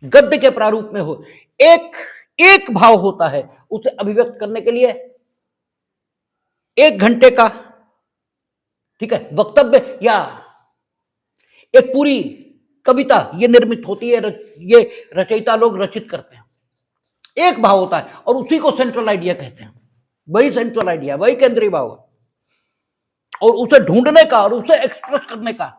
गद्य के प्रारूप में हो, एक भाव होता है। उसे अभिव्यक्त करने के लिए 1 घंटे का, ठीक है, वक्तव्य या एक पूरी कविता ये निर्मित होती है, ये रचयिता लोग रचित करते हैं। एक भाव होता है और उसी को सेंट्रल आइडिया कहते हैं। वही सेंट्रल आइडिया, वही केंद्रीय भाव है। और उसे ढूंढने का और उसे एक्सप्रेस करने का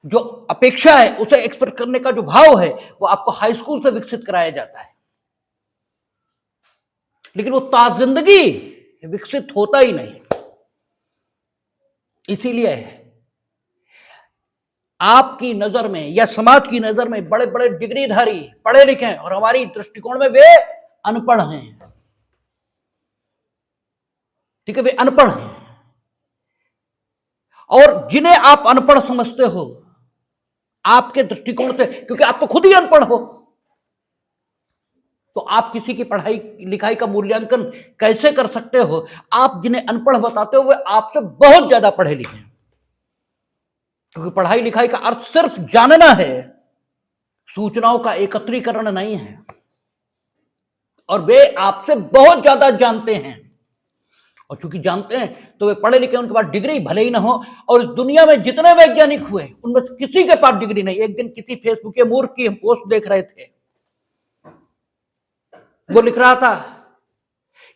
जो अपेक्षा है, उसे एक्सप्रेस करने का जो भाव है, वो आपको हाई स्कूल से विकसित कराया जाता है। लेकिन वो ताजिंदगी विकसित होता ही नहीं। इसीलिए आपकी नजर में या समाज की नजर में बड़े बड़े डिग्रीधारी पढ़े लिखे हैं और हमारी दृष्टिकोण में वे अनपढ़ हैं, ठीक है, वे अनपढ़ हैं। और जिन्हें आप अनपढ़ समझते हो आपके दृष्टिकोण से, क्योंकि आप तो खुद ही अनपढ़ हो, तो आप किसी की पढ़ाई लिखाई का मूल्यांकन कैसे कर सकते हो? आप जिन्हें अनपढ़ बताते हो वे आपसे बहुत ज्यादा पढ़े लिखे हैं, क्योंकि पढ़ाई लिखाई का अर्थ सिर्फ जानना है, सूचनाओं का एकत्रीकरण नहीं है। और वे आपसे बहुत ज्यादा जानते हैं, और चूंकि जानते हैं तो वे पढ़े लिखे, उनके पास डिग्री भले ही ना हो। और इस दुनिया में जितने वैज्ञानिक हुए उनमें किसी के पास डिग्री नहीं। एक दिन किसी फेसबुक के मूर्ख की हम पोस्ट देख रहे थे, वो लिख रहा था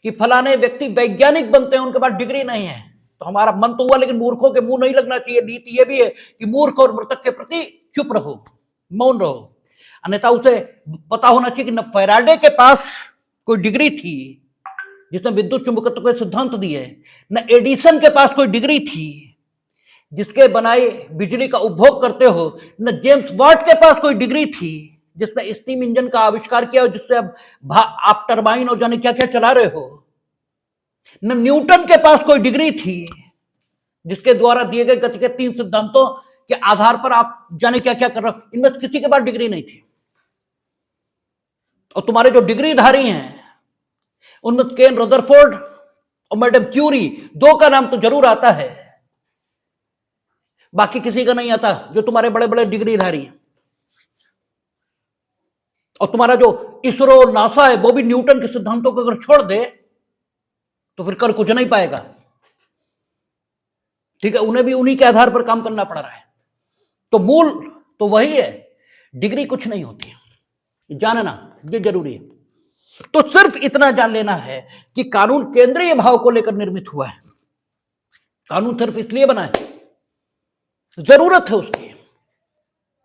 कि फलाने व्यक्ति वैज्ञानिक बनते हैं, उनके पास डिग्री नहीं है। तो हमारा मन तो हुआ, लेकिन मूर्खों के मुंह नहीं लगना चाहिए। नीति ये भी है कि मूर्ख और मृतक के प्रति चुप रहो, मौन रहो। अन्यथा उसे पता होना चाहिए कि न फैराडे के पास कोई डिग्री थी जिसने विद्युत चुंबकत्व के सिद्धांत दिए, न एडिसन के पास कोई डिग्री थी जिसके बनाए बिजली का उपभोग करते हो, न जेम्स वाट के पास कोई डिग्री थी जिसने स्टीम इंजन का आविष्कार किया और जिससे अब आप टरबाइन और जाने क्या क्या चला रहे हो, न न्यूटन के पास कोई डिग्री थी जिसके द्वारा दिए गए गति के 3 सिद्धांतों के आधार पर आप जाने क्या क्या कर रहे हो। इनमें किसी के पास डिग्री नहीं थी। और तुम्हारे जो डिग्रीधारी हैं उनमें केन रदरफोर्ड और मैडम क्यूरी, 2 का नाम तो जरूर आता है, बाकी किसी का नहीं आता, जो तुम्हारे बड़े बड़े डिग्रीधारी हैं। और तुम्हारा जो इसरो नासा है वो भी न्यूटन के सिद्धांतों को अगर छोड़ दे तो फिर कर कुछ नहीं पाएगा, ठीक है। उन्हें भी उन्हीं के आधार पर काम करना पड़ रहा है। तो मूल तो वही है, डिग्री कुछ नहीं होती है, जानना ये जरूरी है। तो सिर्फ इतना जान लेना है कि कानून केंद्रीय भाव को लेकर निर्मित हुआ है। कानून सिर्फ इसलिए बना है, जरूरत है उसकी।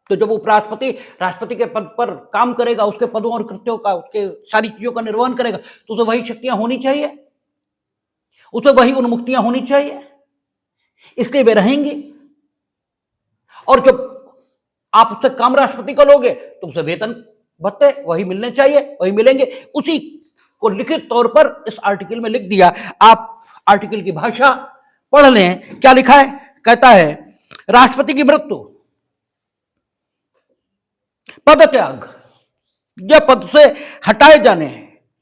तो जब उपराष्ट्रपति राष्ट्रपति के पद पर काम करेगा, उसके पदों और कृत्यों का, उसके सारी चीजों का निर्वहन करेगा, तो उसे वही शक्तियां होनी चाहिए, उसे वही उन्मुक्तियां होनी चाहिए, इसलिए वे रहेंगे। और जब आप उससे काम राष्ट्रपति का लोगे तो उसे वेतन भत्ते वही मिलने चाहिए, वही मिलेंगे। उसी को लिखित तौर पर इस आर्टिकल में लिख दिया। आप आर्टिकल की भाषा पढ़ लें, क्या लिखा है। कहता है राष्ट्रपति की मृत्यु, पद त्याग या पद से हटाए जाने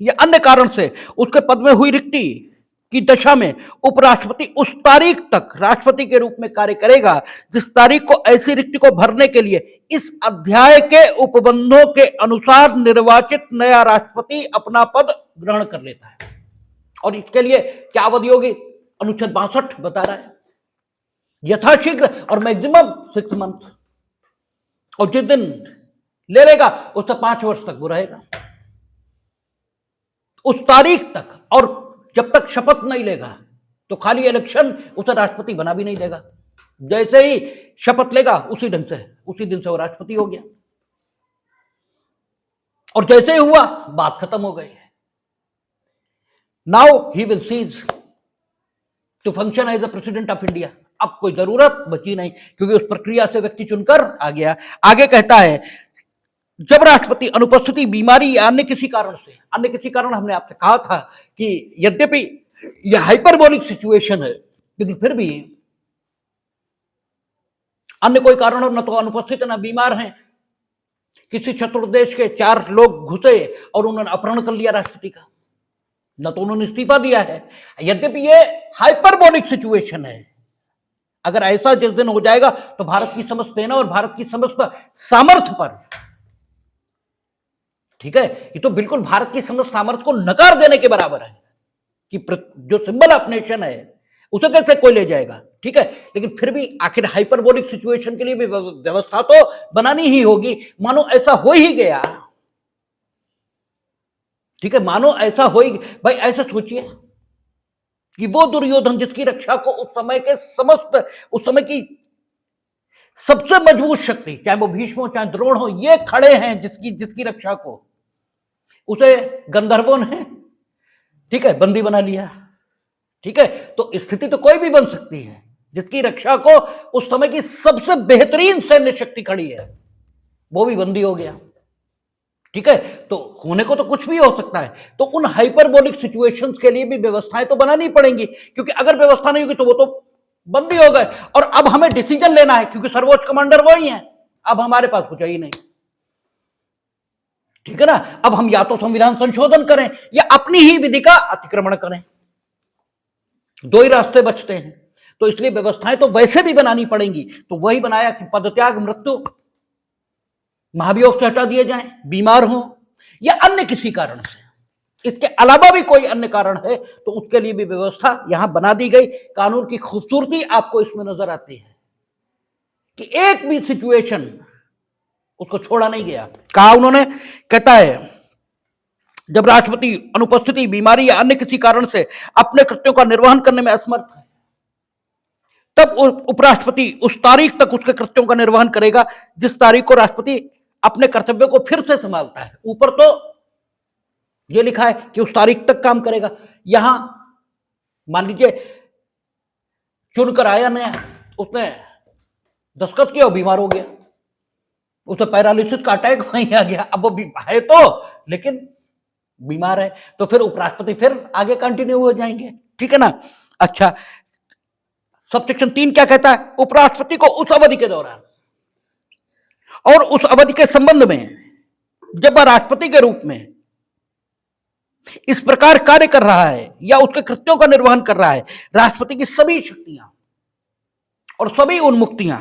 या अन्य कारण से उसके पद में हुई रिक्ति की दशा में उपराष्ट्रपति उस तारीख तक राष्ट्रपति के रूप में कार्य करेगा जिस तारीख को ऐसी रिक्ति को भरने के लिए इस अध्याय के उपबंधों के अनुसार निर्वाचित नया राष्ट्रपति अपना पद ग्रहण कर लेता है। और इसके लिए क्या अवधि होगी? अनुच्छेद 62 बता रहा है, यथाशीघ्र और मैक्सिमम 6 मंथ। और जिस दिन ले लेगा उससे 5 वर्ष तक वो रहेगा। उस तारीख तक, और जब तक शपथ नहीं लेगा तो खाली इलेक्शन उसे राष्ट्रपति बना भी नहीं देगा। जैसे ही शपथ लेगा उसी दिन से वो राष्ट्रपति हो गया, और जैसे ही हुआ बात खत्म हो गई। Now he will cease to function as a president of India. अब कोई जरूरत बची नहीं, क्योंकि उस प्रक्रिया से व्यक्ति चुनकर आ गया। आगे कहता है, जब राष्ट्रपति अनुपस्थिति, बीमारी या अन्य किसी कारण हमने आपसे कहा था कि यद्यपि यह हाइपरबोलिक सिचुएशन है, लेकिन फिर भी अन्य कोई कारण हो, न तो अनुपस्थित न बीमार हैं, किसी शत्रु देश के 4 लोग घुसे और उन्होंने अपहरण कर लिया राष्ट्रपति का, न तो उन्होंने इस्तीफा दिया है। यद्यपि ये हाइपरबोलिक सिचुएशन है, अगर ऐसा जिस दिन हो जाएगा तो भारत की समस्त सेना और भारत की समस्त सामर्थ्य पर, ठीक है, ये तो बिल्कुल भारत की समस्त सामर्थ्य को नकार देने के बराबर है कि जो सिंबल ऑफ नेशन है उसे कैसे कोई ले जाएगा, ठीक है। लेकिन फिर भी आखिर हाइपरबोलिक सिचुएशन के लिए भी व्यवस्था तो बनानी ही होगी। मानो ऐसा हो ही गया, ठीक है, मानो ऐसा हो ही, भाई ऐसा सोचिए कि वो दुर्योधन जिसकी रक्षा को उस समय की सबसे मजबूत शक्ति, चाहे वो भीष्म हो चाहे द्रोण हो, ये खड़े हैं जिसकी रक्षा को उसे गंधर्वों ने, ठीक है, बंदी बना लिया, ठीक है। तो स्थिति तो कोई भी बन सकती है, जिसकी रक्षा को उस समय की सबसे बेहतरीन सैन्य शक्ति खड़ी है, वो भी बंदी हो गया, ठीक है। तो होने को तो कुछ भी हो सकता है। तो उन हाइपरबोलिक सिचुएशंस के लिए भी व्यवस्थाएं तो बनानी पड़ेंगी, क्योंकि अगर व्यवस्था नहीं होगी तो वो तो बंदी हो गए, और अब हमें डिसीजन लेना है, क्योंकि सर्वोच्च कमांडर वही है, अब हमारे पास कुछ ही नहीं, ठीक है ना। अब हम या तो संविधान संशोधन करें या अपनी ही विधि का अतिक्रमण करें, 2 ही रास्ते बचते हैं। तो इसलिए व्यवस्थाएं तो वैसे भी बनानी पड़ेंगी। तो वही बनाया कि पदत्याग, मृत्यु, महाभियोग से हटा दिए जाएं, बीमार हो या अन्य किसी कारण से, इसके अलावा भी कोई अन्य कारण है तो उसके लिए भी व्यवस्था यहां बना दी गई। कानून की खूबसूरती आपको इसमें नजर आती है कि एक भी सिचुएशन उसको छोड़ा नहीं गया। कहा उन्होंने, कहता है, जब राष्ट्रपति अनुपस्थिति, बीमारी या अन्य किसी कारण से अपने कृत्यों का निर्वहन करने में असमर्थ है, तब उपराष्ट्रपति उस तारीख तक उसके कृत्यों का निर्वहन करेगा जिस तारीख को राष्ट्रपति अपने कर्तव्यों को फिर से संभालता है। ऊपर तो ये लिखा है कि उस तारीख तक काम करेगा। यहां मान लीजिए चुनकर आया नया, उसने दस्तखत किया और बीमार हो गया, उसे पैरालिसिस का अटैक वहीं आ गया। अब वो है तो, लेकिन बीमार है, तो फिर उपराष्ट्रपति फिर आगे कंटिन्यू हो जाएंगे, ठीक है ना। अच्छा, सबसेक्शन 3 क्या कहता है, उपराष्ट्रपति को उस अवधि के दौरान और उस अवधि के संबंध में जब वह राष्ट्रपति के रूप में इस प्रकार कार्य कर रहा है या उसके कृत्यों का निर्वहन कर रहा है, राष्ट्रपति की सभी शक्तियां और सभी उन्मुक्तियां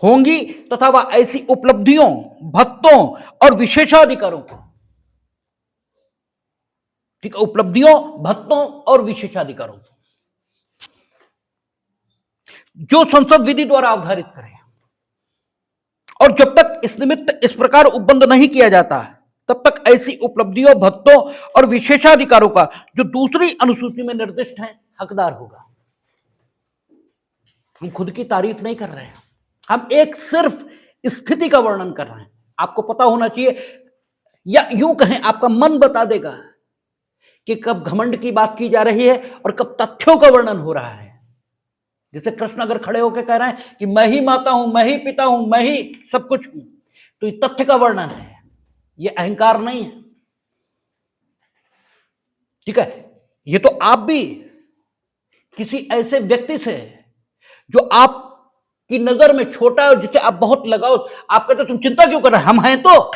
होंगी तथा वह ऐसी उपलब्धियों, भत्तों और विशेषाधिकारों को, ठीक है, उपलब्धियों, भत्तों और विशेषाधिकारों जो संसद विधि द्वारा अवधारित करे, और जब तक इस निमित्त इस प्रकार उपबंध नहीं किया जाता तब तक ऐसी उपलब्धियों, भत्तों और विशेषाधिकारों का जो दूसरी अनुसूची में निर्दिष्ट है हकदार होगा। हम खुद की तारीफ नहीं कर रहे हैं, हम एक सिर्फ स्थिति का वर्णन कर रहे हैं। आपको पता होना चाहिए, या यूं कहें आपका मन बता देगा कि कब घमंड की बात की जा रही है और कब तथ्यों का वर्णन हो रहा है। जैसे कृष्ण अगर खड़े होकर कह रहे हैं कि मैं ही माता हूं, मैं ही पिता हूं, मैं ही सब कुछ हूं, तो ये तथ्य का वर्णन है, ये अहंकार नहीं है, ठीक है। ये तो आप भी किसी ऐसे व्यक्ति से जो आपकी नजर में छोटा है और जिसे आप बहुत लगाओ, आप कहते तुम चिंता क्यों कर रहे हैं, हम हैं तो।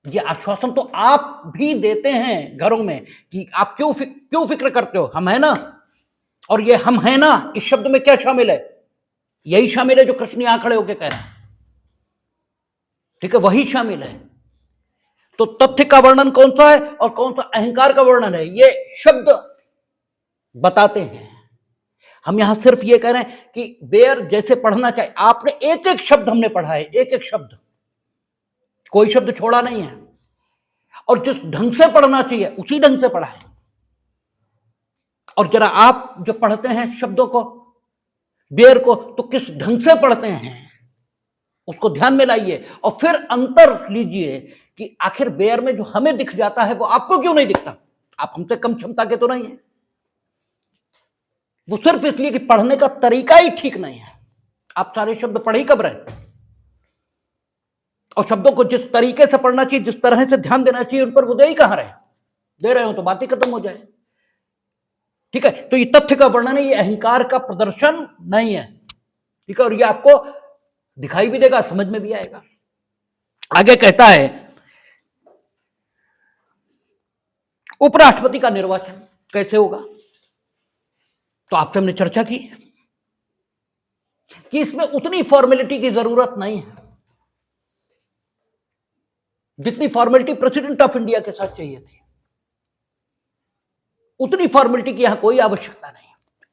ये आश्वासन तो आप भी देते हैं घरों में कि आप क्यों फिक्र करते हो, हम है ना। और ये हम है ना, इस शब्द में क्या शामिल है, यही शामिल है जो कृष्ण यहां खड़े होकर कह रहे हैं, ठीक है, वही शामिल है। तो तथ्य का वर्णन कौन सा है और कौन सा अहंकार का वर्णन है, ये शब्द बताते हैं। हम यहां सिर्फ ये कह रहे हैं कि बेयर जैसे पढ़ना चाहिए, आपने एक एक शब्द हमने पढ़ा है, एक एक शब्द, कोई शब्द छोड़ा नहीं है। और जिस ढंग से पढ़ना चाहिए उसी ढंग से पढ़ा है। और जरा आप जो पढ़ते हैं शब्दों को, बेयर को, तो किस ढंग से पढ़ते हैं उसको ध्यान में लाइए और फिर अंतर लीजिए कि आखिर बेयर में जो हमें दिख जाता है वो आपको क्यों नहीं दिखता। आप हमसे कम क्षमता के तो नहीं है, वो सिर्फ इसलिए कि पढ़ने का तरीका ही ठीक नहीं है। आप सारे शब्द पढ़ ही कब रहे, और शब्दों को जिस तरीके से पढ़ना चाहिए, जिस तरह से ध्यान देना चाहिए, उन पर वो दे ही कहां रहे। दे रहे हो तो बात ही खत्म हो जाए। ठीक है, तो ये तथ्य का वर्णन है, ये अहंकार का प्रदर्शन नहीं है। ठीक है, और ये आपको दिखाई भी देगा, समझ में भी आएगा। आगे कहता है उपराष्ट्रपति का निर्वाचन कैसे होगा। तो आपसे हमने चर्चा की कि इसमें उतनी फॉर्मेलिटी की जरूरत नहीं है जितनी फॉर्मेलिटी प्रेसिडेंट ऑफ इंडिया के साथ चाहिए थी। उतनी फॉर्मेलिटी की यहां कोई आवश्यकता नहीं है।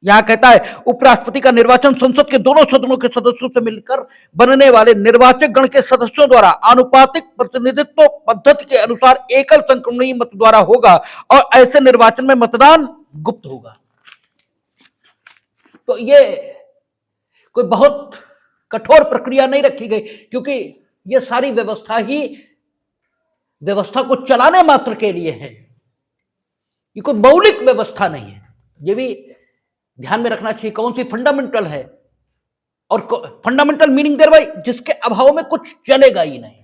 यहां कहता है उपराष्ट्रपति का निर्वाचन संसद के दोनों सदनों के सदस्यों से मिलकर बनने वाले निर्वाचक गण के सदस्यों द्वारा आनुपातिक प्रतिनिधित्व पद्धति के अनुसार एकल संक्रमणीय मत द्वारा होगा और ऐसे निर्वाचन में मतदान गुप्त होगा। तो ये कोई बहुत कठोर प्रक्रिया नहीं रखी गई, क्योंकि ये सारी व्यवस्था ही व्यवस्था को चलाने मात्र के लिए है, ये कोई मौलिक व्यवस्था नहीं है। ये भी ध्यान में रखना चाहिए कौन सी फंडामेंटल है, और फंडामेंटल मीनिंग देर भाई जिसके अभाव में कुछ चलेगा ही नहीं,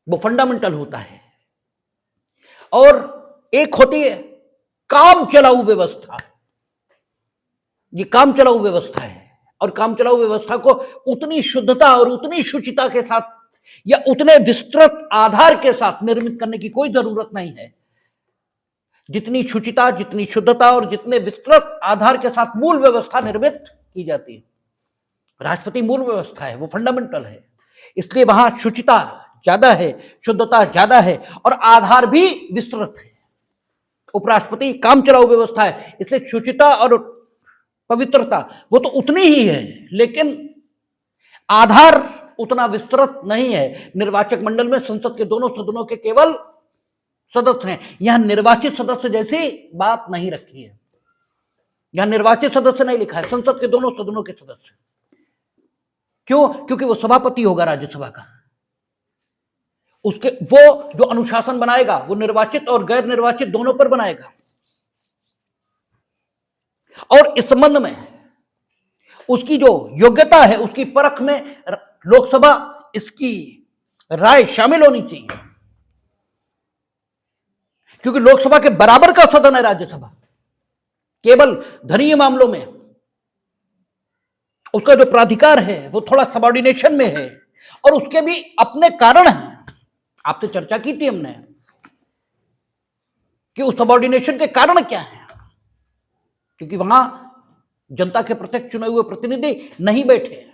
वो फंडामेंटल होता है। और एक होती है काम चलाऊ व्यवस्था, ये काम चलाऊ व्यवस्था है, और काम चलाऊ व्यवस्था को उतनी शुद्धता और उतनी शुचिता के साथ या उतने विस्तृत आधार के साथ निर्मित करने की कोई जरूरत नहीं है जितनी शुचिता, जितनी शुद्धता और जितने विस्तृत आधार के साथ मूल व्यवस्था निर्मित की जाती है। राष्ट्रपति मूल व्यवस्था है, वो फंडामेंटल है, इसलिए वहां शुचिता ज्यादा है, शुद्धता ज्यादा है और आधार भी विस्तृत है। उपराष्ट्रपति काम चलाऊ व्यवस्था है, इसलिए शुचिता और पवित्रता वो तो उतनी ही है, लेकिन आधार उतना विस्तृत नहीं है। निर्वाचक मंडल में संसद के दोनों सदनों के केवल सदस्य हैं। यहां निर्वाचित सदस्य जैसी बात नहीं रखी है, यहां निर्वाचित सदस्य नहीं लिखा है, संसद के दोनों सदनों के सदस्य। क्यों? क्योंकि वो सभापति होगा राज्यसभा का, उसके वो जो अनुशासन बनाएगा वो निर्वाचित और गैर निर्वाचित दोनों पर बनाएगा। और इस संबंध में उसकी जो योग्यता है, उसकी परख में लोकसभा इसकी राय शामिल होनी चाहिए, क्योंकि लोकसभा के बराबर का सदन है राज्यसभा। केवल धनीय मामलों में उसका जो प्राधिकार है वो थोड़ा सबऑर्डिनेशन में है, और उसके भी अपने कारण हैं। आपसे चर्चा की थी हमने कि उस सबऑर्डिनेशन के कारण क्या है, क्योंकि वहां जनता के प्रत्यक्ष चुने हुए प्रतिनिधि नहीं बैठे,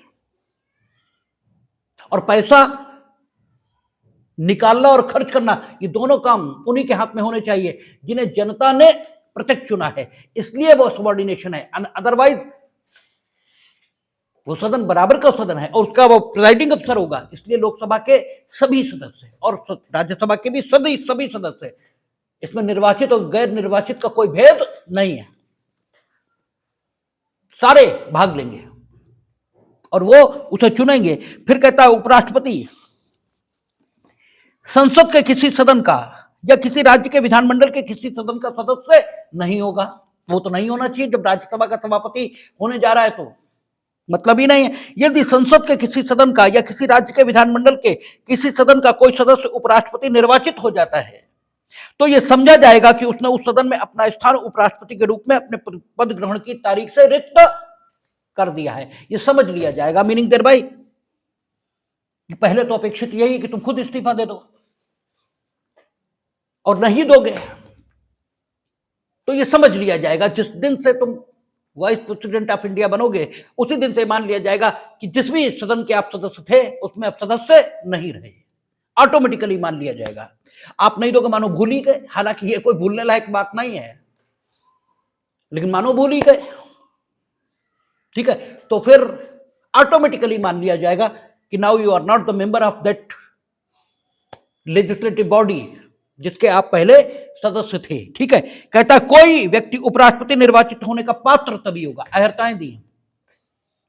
और पैसा निकालना और खर्च करना ये दोनों काम उन्हीं के हाथ में होने चाहिए जिन्हें जनता ने प्रत्यक्ष चुना है, इसलिए वो सबऑर्डिनेशन है। अदरवाइज वो सदन बराबर का सदन है और उसका वो प्रिजाइडिंग अफसर होगा, इसलिए लोकसभा के सभी सदस्य और राज्यसभा के भी सभी सदस्य, इसमें निर्वाचित और गैर निर्वाचित का कोई भेद नहीं है, सारे भाग लेंगे और वो उसे चुनेंगे। फिर कहता है उपराष्ट्रपति संसद के किसी सदन का या किसी राज्य के विधानमंडल के किसी सदन का सदस्य नहीं होगा। वो तो नहीं होना चाहिए, जब राज्यसभा का सभापति होने जा रहा है तो मतलब ही नहीं है। यदि संसद के किसी सदन का या किसी राज्य के विधानमंडल के किसी सदन का कोई सदस्य उपराष्ट्रपति निर्वाचित हो जाता है तो यह समझा जाएगा कि उसने उस सदन में अपना स्थान उपराष्ट्रपति के रूप में अपने पद ग्रहण की तारीख से रिक्त कर दिया है। यह समझ लिया जाएगा। मीनिंग देर भाई कि पहले तो अपेक्षित यही कि तुम खुद इस्तीफा दे दो, और नहीं दोगे तो यह समझ लिया जाएगा जिस दिन से तुम वाइस प्रेसिडेंट ऑफ इंडिया बनोगे उसी दिन से मान लिया जाएगा कि जिस भी सदन के आप सदस्य थे उसमें आप सदस्य नहीं रहे, ऑटोमेटिकली मान लिया जाएगा। आप नहीं दोगे, मानो भूल ही गए, हालांकि ये कोई भूलने लायक बात नहीं है, लेकिन मानो भूल ही गए, ठीक है, तो फिर ऑटोमेटिकली मान लिया जाएगा कि now you are not the member of that legislative body जिसके आप पहले सदस्य थे, ठीक है। कहता है कोई व्यक्ति उपराष्ट्रपति निर्वाचित होने का पात्र तभी होगा, अहर्ताएं दी,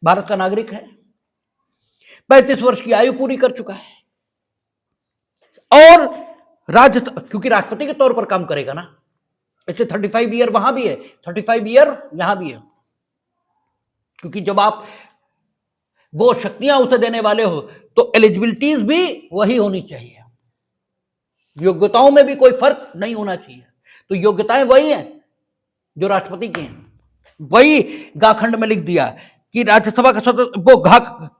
भारत का नागरिक है, 35 वर्ष की आयु पूरी कर चुका है, और राज्य, क्योंकि राष्ट्रपति के तौर पर काम करेगा ना, ऐसे 35 ईयर वहां भी है, 35 ईयर यहां भी है, क्योंकि जब आप वो शक्तियां उसे देने वाले हो तो एलिजिबिलिटीज भी वही होनी चाहिए, योग्यताओं में भी कोई फर्क नहीं होना चाहिए। तो योग्यताएं वही हैं जो राष्ट्रपति की हैं। वही गाखंड में लिख दिया कि राज्यसभा का सदस्य, वो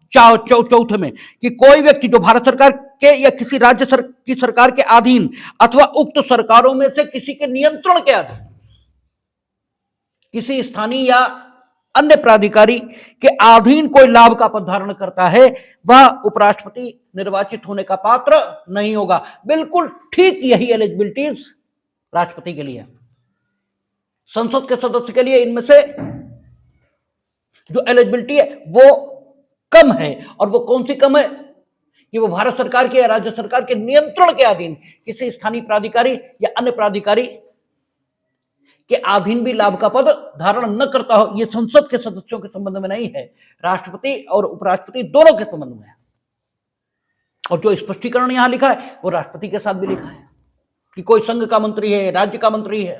चौथे में, कि कोई व्यक्ति जो भारत सरकार के या किसी राज्य की सरकार के अधीन अथवा उक्त सरकारों में से किसी के नियंत्रण के अधीन किसी स्थानीय या अन्य प्राधिकारी के अधीन कोई लाभ का पद धारण करता है, वह उपराष्ट्रपति निर्वाचित होने का पात्र नहीं होगा। बिल्कुल ठीक यही एलिजिबिलिटीज राष्ट्रपति के लिए, संसद के सदस्य के लिए इनमें से जो एलिजिबिलिटी है वो कम है, और वो कौन सी कम है कि वो भारत सरकार के या राज्य सरकार के नियंत्रण के अधीन किसी स्थानीय प्राधिकारी या अन्य प्राधिकारी के अधीन भी लाभ का पद धारण न करता हो। यह संसद के सदस्यों के संबंध में नहीं है, राष्ट्रपति और उपराष्ट्रपति दोनों के संबंध में है। और जो स्पष्टीकरण यहां लिखा है वो राष्ट्रपति के साथ भी लिखा है कि कोई संघ का मंत्री है, राज्य का मंत्री है,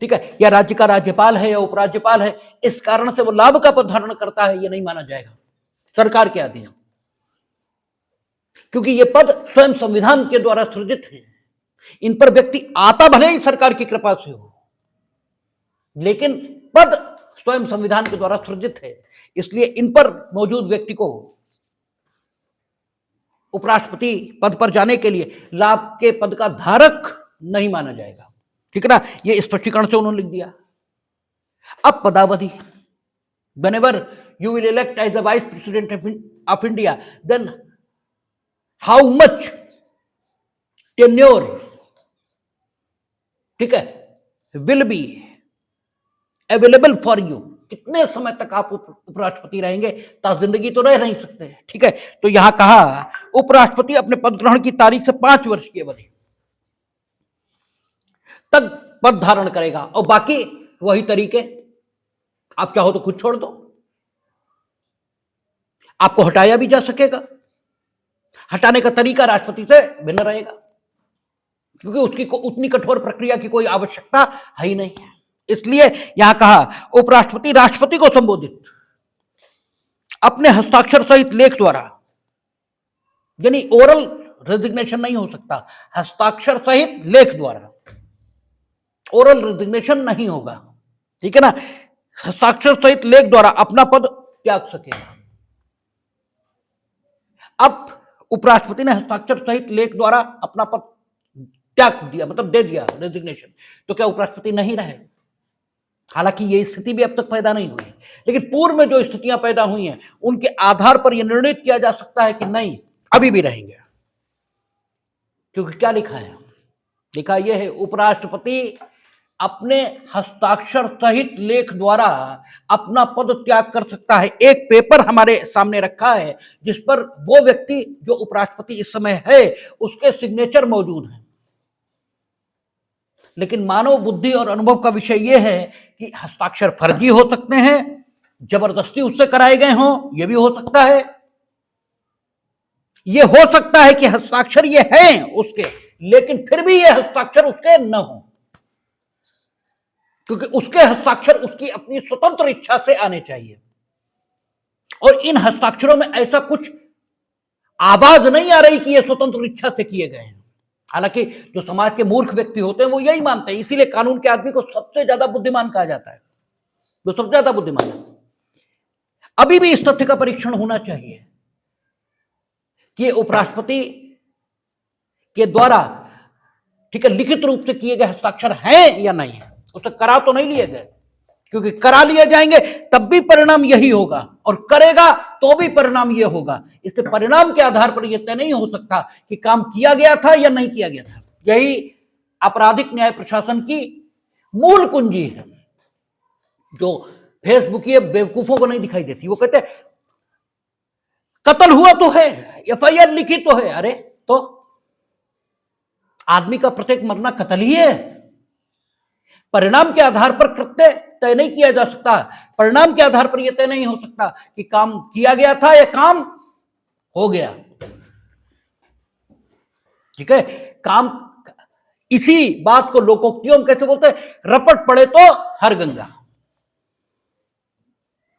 ठीक है, या राज्य का राज्यपाल है या उपराज्यपाल है, इस कारण से वो लाभ का पद धारण करता है, ये नहीं माना जाएगा सरकार के अधीन, क्योंकि ये पद स्वयं संविधान के द्वारा सृजित है। इन पर व्यक्ति आता भले ही सरकार की कृपा से हो, लेकिन पद स्वयं संविधान के द्वारा सृजित है, इसलिए इन पर मौजूद व्यक्ति को उपराष्ट्रपति पद पर जाने के लिए लाभ के पद का धारक नहीं माना जाएगा, ठीक है ना। ये स्पष्टीकरण से उन्होंने लिख दिया। अब पदावधि, whenever you will elect as the vice president of India, then how much tenure, ठीक है, will be available for you, कितने समय तक आप उपराष्ट्रपति रहेंगे, ता जिंदगी तो रह नहीं सकते, ठीक है। तो यहां कहा उपराष्ट्रपति अपने पद ग्रहण की तारीख से 5 वर्ष की अवधि तक पद धारण करेगा, और बाकी वही तरीके, आप चाहो तो खुद छोड़ दो, आपको हटाया भी जा सकेगा, हटाने का तरीका राष्ट्रपति से भिन्न रहेगा, क्योंकि उसकी उतनी कठोर प्रक्रिया की कोई आवश्यकता है ही नहीं है। इसलिए यहां कहा उपराष्ट्रपति राष्ट्रपति को संबोधित अपने हस्ताक्षर सहित लेख द्वारा, यानी ओरल रेजिग्नेशन नहीं हो सकता, हस्ताक्षर सहित लेख द्वारा, ओरल रेजिग्नेशन नहीं होगा, ठीक है ना, हस्ताक्षर सहित लेख द्वारा अपना पद त्याग सकेगा। अब उपराष्ट्रपति ने हस्ताक्षर सहित लेख द्वारा अपना पद त्याग दिया, मतलब दे दिया रेजिग्नेशन, तो क्या उपराष्ट्रपति नहीं रहे? हालांकि ये स्थिति भी अब तक पैदा नहीं हुई, लेकिन पूर्व में जो स्थितियां पैदा हुई हैं उनके आधार पर यह निर्णित किया जा सकता है कि नहीं, अभी भी रहेंगे। क्योंकि क्या लिखा है, लिखा यह है उपराष्ट्रपति अपने हस्ताक्षर सहित लेख द्वारा अपना पद त्याग कर सकता है। एक पेपर हमारे सामने रखा है जिस पर वो व्यक्ति जो उपराष्ट्रपति इस समय है उसके सिग्नेचर मौजूद हैं, लेकिन मानव बुद्धि और अनुभव का विषय यह है कि हस्ताक्षर फर्जी हो सकते हैं, जबरदस्ती उससे कराए गए हों, यह भी हो सकता है, यह हो सकता है कि हस्ताक्षर ये हैं उसके, लेकिन फिर भी ये हस्ताक्षर उसके न हो, क्योंकि उसके हस्ताक्षर उसकी अपनी स्वतंत्र इच्छा से आने चाहिए, और इन हस्ताक्षरों में ऐसा कुछ आवाज नहीं आ रही कि ये स्वतंत्र इच्छा से किए गए हैं। हालांकि जो समाज के मूर्ख व्यक्ति होते हैं वो यही मानते हैं, इसीलिए कानून के आदमी को सबसे ज्यादा बुद्धिमान कहा जाता है, वो सबसे ज्यादा बुद्धिमान है। अभी भी इस तथ्य का परीक्षण होना चाहिए कि उपराष्ट्रपति के द्वारा, ठीक है, लिखित रूप से किए गए हस्ताक्षर हैं या नहीं है। उसे करा तो नहीं लिए गए, क्योंकि करा लिए जाएंगे तब भी परिणाम यही होगा, और करेगा तो भी परिणाम यह होगा। इससे परिणाम के आधार पर यह तय नहीं हो सकता कि काम किया गया था या नहीं किया गया था। यही आपराधिक न्याय प्रशासन की मूल कुंजी है, जो फेसबुक बेवकूफों को नहीं दिखाई देती। वो कहते हैं कत्ल हुआ तो है, एफआईआर लिखी तो है। अरे तो आदमी का प्रत्येक मरना कत्ल ही है। परिणाम के आधार पर कृत्य तय नहीं किया जा सकता। परिणाम के आधार पर यह तय नहीं हो सकता कि काम किया गया था या काम हो गया। ठीक है, काम, इसी बात को लोकोक्तियों में कैसे बोलते हैं, रपट पड़े तो हर गंगा।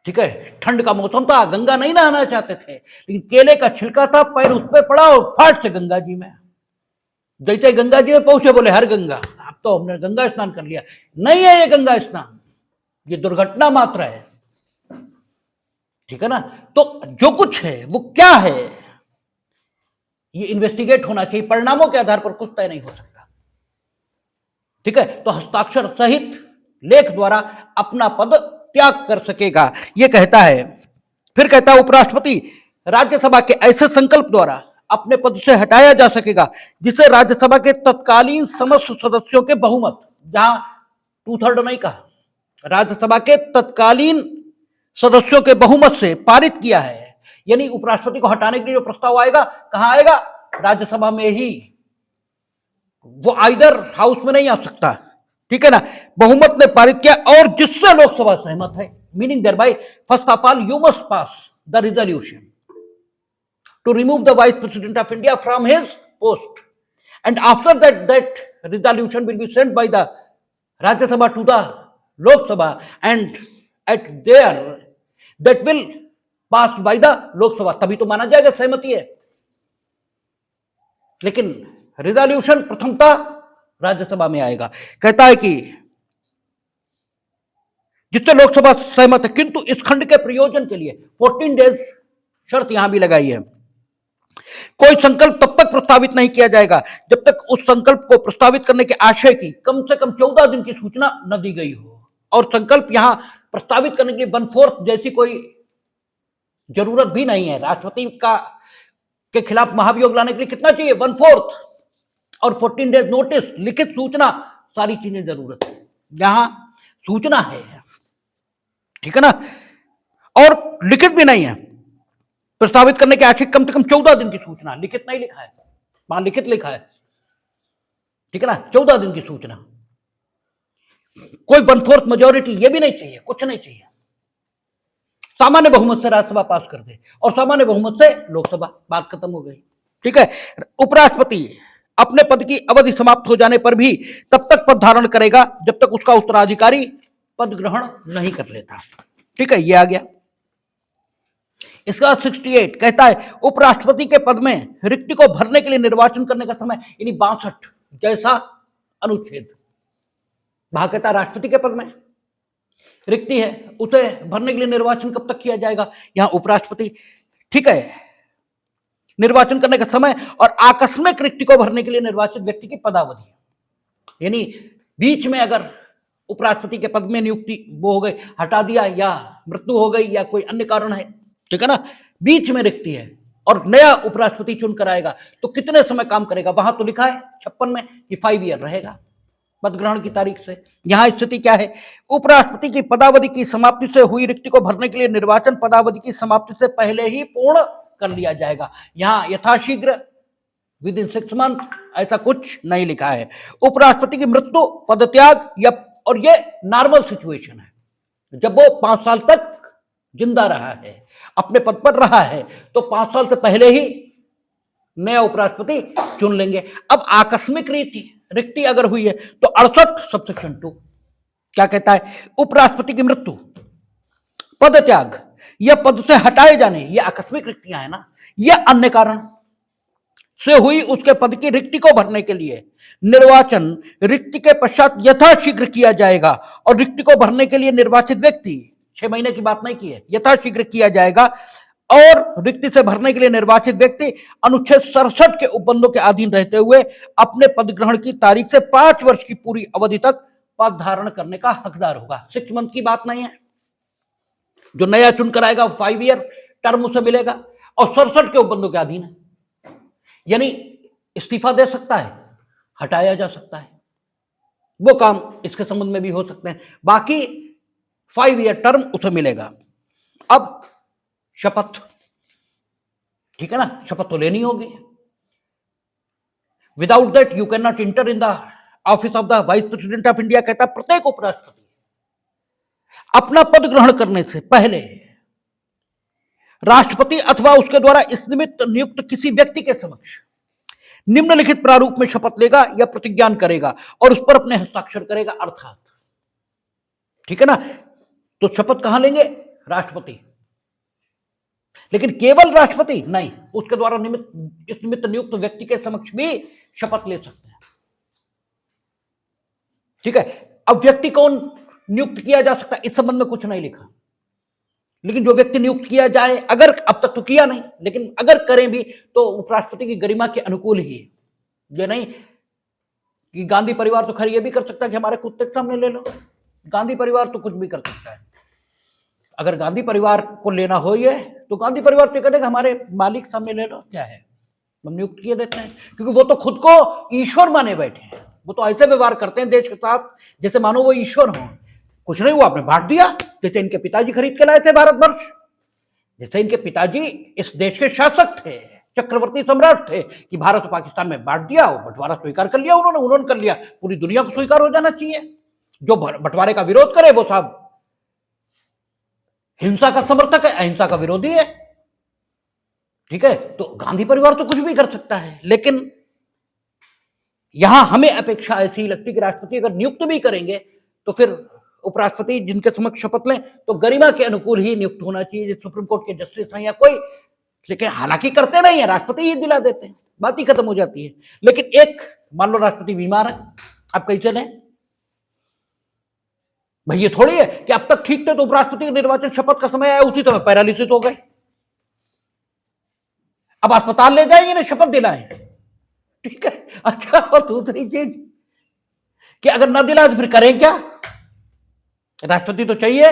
ठीक है, ठंड का मौसम था, गंगा नहीं नहाना चाहते थे, लेकिन केले का छिलका था, पैर उस पर पड़ा और फाट से गंगा जी में। जैसे गंगा जी में पहुंचे बोले हर गंगा, अब तो हमने गंगा स्नान कर लिया। नहीं है ये गंगा स्नान, ये दुर्घटना मात्र है। ठीक है ना, तो जो कुछ है वो क्या है, ये इन्वेस्टिगेट होना चाहिए। परिणामों के आधार पर कुछ तय नहीं हो सकता। ठीक है, तो हस्ताक्षर सहित लेख द्वारा अपना पद त्याग कर सकेगा, यह कहता है। फिर कहता है उपराष्ट्रपति राज्यसभा के ऐसे संकल्प द्वारा अपने पद से हटाया जा सकेगा जिसे राज्यसभा के तत्कालीन समस्त सदस्यों के बहुमत, जहां 2/3 नहीं कहा, राज्यसभा के तत्कालीन सदस्यों के बहुमत से पारित किया है। यानी उपराष्ट्रपति को हटाने के लिए जो प्रस्ताव आएगा, कहां आएगा, राज्यसभा में ही। वो आइदर हाउस में नहीं आ सकता। ठीक है ना, बहुमत ने पारित किया और जिससे लोकसभा सहमत है, meaning thereby first of all you must pass the resolution to remove the vice president of India from his post, and after that resolution will be sent by the Rajya Sabha to the Lok Sabha, and at there that will pass by the Lok Sabha, तभी तो माना जाएगा सहमति है। लेकिन resolution प्रथमतः राज्यसभा में आएगा। कहता है कि जिससे लोकसभा सहमत है, किंतु इस खंड के प्रयोजन के लिए 14 डेज शर्त यहां भी लगाई है। कोई संकल्प तब तक प्रस्तावित नहीं किया जाएगा जब तक उस संकल्प को प्रस्तावित करने के आशय की कम से कम 14 दिन की सूचना न दी गई हो। और संकल्प यहां प्रस्तावित करने के लिए 1/4 जैसी कोई जरूरत भी नहीं है। राष्ट्रपति के खिलाफ महाभियोग लाने के लिए कितना चाहिए, 1/4, और 14 डेज नोटिस, लिखित सूचना, सारी चीजें जरूरत है। यहां सूचना है, ठीक है ना, और लिखित भी नहीं है। प्रस्तावित करने के आशय कम से कम 14 दिन की सूचना, लिखित नहीं लिखा है, वहां लिखित लिखा है। ठीक है ना, 14 दिन की सूचना, कोई 1/4 मेजोरिटी ये भी नहीं चाहिए, कुछ नहीं चाहिए। सामान्य बहुमत से राज्यसभा पास कर दे और सामान्य बहुमत से लोकसभा, बात खत्म हो गई। ठीक है, उपराष्ट्रपति अपने पद की अवधि समाप्त हो जाने पर भी तब तक पद धारण करेगा जब तक उसका उत्तराधिकारी पद ग्रहण नहीं कर लेता। ठीक है, ये आ गया। इसका 68 कहता है उपराष्ट्रपति के पद में रिक्ति को भरने के लिए निर्वाचन करने का समय, यानी 62 जैसा अनुच्छेद। वहां कहता है राष्ट्रपति के पद में रिक्ति है, उसे भरने के लिए निर्वाचन कब तक किया जाएगा, यहां उपराष्ट्रपति। ठीक है, निर्वाचन करने का समय और आकस्मिक रिक्ति को भरने के लिए निर्वाचित व्यक्ति की पदावधि, यानी बीच में अगर उपराष्ट्रपति के पद में नियुक्ति वो हो गई, हटा दिया, या मृत्यु हो गई, या कोई अन्य कारण है, ठीक है ना, बीच में रिक्ति है और नया उपराष्ट्रपति चुनकर आएगा, तो कितने समय काम करेगा। वहां तो लिखा है 56 में कि 5 ईयर रहेगा पद ग्रहण की तारीख से। यहां स्थिति क्या है, उपराष्ट्रपति की पदावधि की समाप्ति से हुई रिक्ति को भरने के लिए निर्वाचन पदावधि की समाप्ति से पहले ही पूर्ण कर लिया जाएगा। यहां यथाशीघ्र, विद इन 6 मंथ, ऐसा कुछ नहीं लिखा है। उपराष्ट्रपति की मृत्यु, पदत्याग, या, और ये नॉर्मल सिचुएशन है, जब वो 5 साल तक जिंदा रहा है, अपने पद पर रहा है, तो 5 साल से पहले ही नया उपराष्ट्रपति चुन लेंगे। अब आकस्मिक रिक्ति अगर हुई है तो 68 सबसेक्शन 2 क्या कहता है, उपराष्ट्रपति की मृत्यु, पद त्याग या पद से हटाए जाने, ये आकस्मिक रिक्तियां है ना, या अन्य कारण से हुई उसके पद की रिक्ति को भरने के लिए निर्वाचन रिक्ति के पश्चात यथाशीघ्र किया जाएगा। और रिक्ति को भरने के लिए निर्वाचित व्यक्ति, 6 महीने की बात नहीं की है, यथाशीघ्र किया जाएगा। और रिक्ति से भरने के लिए निर्वाचित व्यक्ति अनुच्छेद 67 के उपबंधों के अधीन रहते हुए अपने पद ग्रहण की तारीख से 5 वर्ष की पूरी अवधि तक पद धारण करने का हकदार होगा। 6 मंथ की बात नहीं है, जो नया चुनकर आएगा 5 ईयर टर्म उसे मिलेगा, और 67 के उपबंधों के अधीन है, यानी इस्तीफा दे सकता है, हटाया जा सकता है, वो काम इसके संबंध में भी हो सकते हैं। बाकी 5 ईयर टर्म उसे मिलेगा। अब शपथ, ठीक है ना, शपथ तो लेनी होगी। Without that you can not inter in the office of the vice president of India. कहता है प्रत्येक उपराष्ट्रपति अपना पद ग्रहण करने से पहले राष्ट्रपति अथवा उसके द्वारा इस निमित्त नियुक्त किसी व्यक्ति के समक्ष निम्नलिखित प्रारूप में शपथ लेगा या प्रतिज्ञान करेगा और उस पर अपने हस्ताक्षर करेगा। अर्थात, ठीक है ना, तो शपथ कहां लेंगे? राष्ट्रपति। लेकिन केवल राष्ट्रपति नहीं, उसके द्वारा इस निमित्त नियुक्त व्यक्ति के समक्ष भी शपथ ले सकते हैं। ठीक है, अब व्यक्ति कौन नियुक्त किया जा सकता है इस संबंध में कुछ नहीं लिखा, लेकिन जो व्यक्ति नियुक्त किया जाए, अगर अब तक तो किया नहीं, लेकिन अगर करें भी तो उपराष्ट्रपति की गरिमा के अनुकूल ही है। ये नहीं कि गांधी परिवार तो खैर ये भी कर सकता है कि हमारे कुत्ते के सामने ले लो, गांधी परिवार तो कुछ भी कर सकता है। अगर गांधी परिवार को लेना हो ये, तो गांधी परिवार तो कहेगा हमारे मालिक सामने ले लो, क्या है, हम नियुक्त किए देते हैं। क्योंकि वो तो खुद को ईश्वर माने बैठे हैं, वो तो ऐसे व्यवहार करते हैं देश के साथ जैसे मानो वो ईश्वर हो। कुछ नहीं हुआ, आपने बांट दिया, जैसे इनके पिताजी खरीद के लाए थे भारतवर्ष, जैसे इनके पिताजी इस देश के शासक थे, चक्रवर्ती सम्राट थे, कि भारत और पाकिस्तान में बांट दिया, बंटवारा स्वीकार कर लिया उन्होंने कर लिया। पूरी दुनिया को स्वीकार हो जाना चाहिए। जो बंटवारे का विरोध करे वो साहब हिंसा का समर्थक है, अहिंसा का विरोधी है। ठीक है, तो गांधी परिवार तो कुछ भी कर सकता है, लेकिन यहां हमें अपेक्षा ऐसी लगती है कि राष्ट्रपति अगर नियुक्त भी करेंगे तो फिर उपराष्ट्रपति जिनके समक्ष शपथ लें तो गरिमा के अनुकूल ही नियुक्त होना चाहिए, सुप्रीम कोर्ट के जस्टिस हैं या कोई। लेकिन हालांकि करते नहीं है, राष्ट्रपति ही दिला देते हैं, बात ही खत्म हो जाती है। लेकिन एक मान लो राष्ट्रपति बीमार है, आप कैसे लें भाई? ये थोड़ी है कि अब तक ठीक थे तो उपराष्ट्रपति के निर्वाचन शपथ का समय आया उसी समय पैरालिसिस हो गए, अब अस्पताल ले जाएंगे ना शपथ दिलाएं। ठीक है, अच्छा, और दूसरी चीज कि अगर ना दिलाए तो फिर करें क्या? राष्ट्रपति तो चाहिए,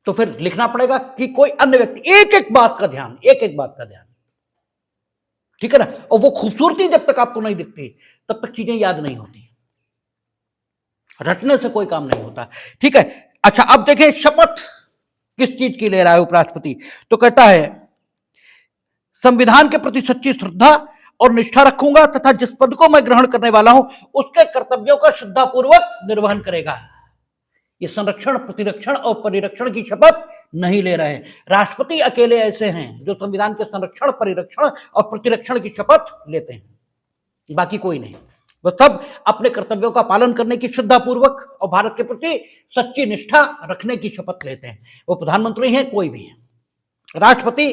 तो फिर लिखना पड़ेगा कि कोई अन्य व्यक्ति, एक एक बात का ध्यान, ठीक है ना। और वो खूबसूरती जब तक आपको नहीं दिखती तब तक चीजें याद नहीं होती, रटने से कोई काम नहीं होता। ठीक है, अच्छा, अब देखें शपथ किस चीज की ले रहा है उपराष्ट्रपति। तो कहता है संविधान के प्रति सच्ची श्रद्धा और निष्ठा रखूंगा तथा जिस पद को मैं ग्रहण करने वाला हूं उसके कर्तव्यों का श्रद्धापूर्वक निर्वहन करेगा। ये संरक्षण, प्रतिरक्षण और परिरक्षण की शपथ नहीं ले रहे हैं। राष्ट्रपति अकेले ऐसे हैं जो संविधान के संरक्षण, परिरक्षण और प्रतिरक्षण की शपथ लेते हैं, बाकी कोई नहीं। वह सब अपने कर्तव्यों का पालन करने की श्रद्धापूर्वक और भारत के प्रति सच्ची निष्ठा रखने की शपथ लेते हैं। वो प्रधानमंत्री हैं, कोई भी है, राष्ट्रपति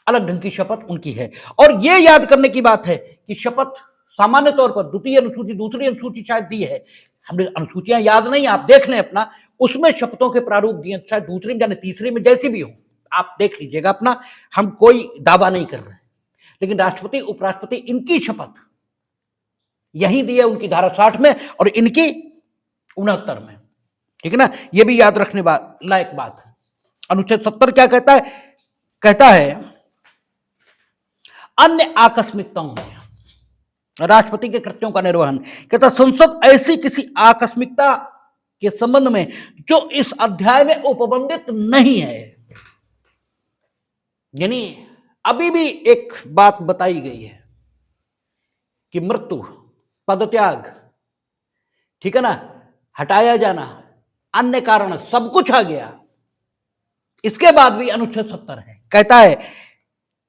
अलग ढंग की शपथ उनकी है। और ये याद करने की बात है कि शपथ सामान्य तौर पर द्वितीय अनुसूची, दूसरी अनुसूची शायद दी है, हमने अनुसूचियां याद नहीं, आप देख लें अपना, उसमें शपथों के प्रारूप दिए, शायद दूसरी में जाने तीसरी में, जैसी भी हो आप देख लीजिएगा अपना, हम कोई दावा नहीं कर रहे। लेकिन राष्ट्रपति, उपराष्ट्रपति, इनकी शपथ यही दी है उनकी धारा 60 में और इनकी 69 में। ठीक है ना, ये भी याद रखने लायक बात है। अनुच्छेद 70 क्या कहता है? कहता है अन्य आकस्मिकताओं में राष्ट्रपति के कृत्यों का निर्वहन। कहता संसद ऐसी किसी आकस्मिकता के संबंध में जो इस अध्याय में उपबंधित नहीं है, यानी अभी भी एक बात बताई गई है कि मृत्यु, पदत्याग, ठीक है ना, हटाया जाना, अन्य कारण, सब कुछ आ गया, इसके बाद भी अनुच्छेद 70 है। कहता है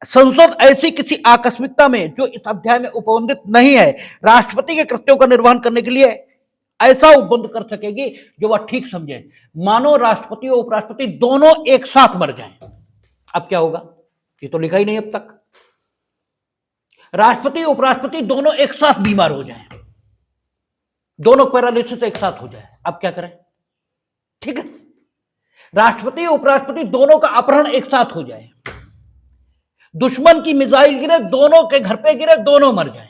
संसद ऐसी किसी आकस्मिकता में जो इस अध्याय में उपबंधित नहीं है राष्ट्रपति के कृत्यों का निर्वहन करने के लिए ऐसा उपबंध कर सकेगी जो वह ठीक समझे। मानो राष्ट्रपति और उपराष्ट्रपति दोनों एक साथ मर जाएं, अब क्या होगा? ये तो लिखा ही नहीं अब तक। राष्ट्रपति उपराष्ट्रपति दोनों एक साथ बीमार हो जाएं, दोनों पैरालिसिस एक साथ हो जाए, अब क्या करें? ठीक है, राष्ट्रपति उपराष्ट्रपति दोनों का अपहरण एक साथ हो जाए, दुश्मन की मिसाइल गिरे, दोनों के घर पे गिरे, दोनों मर जाएं,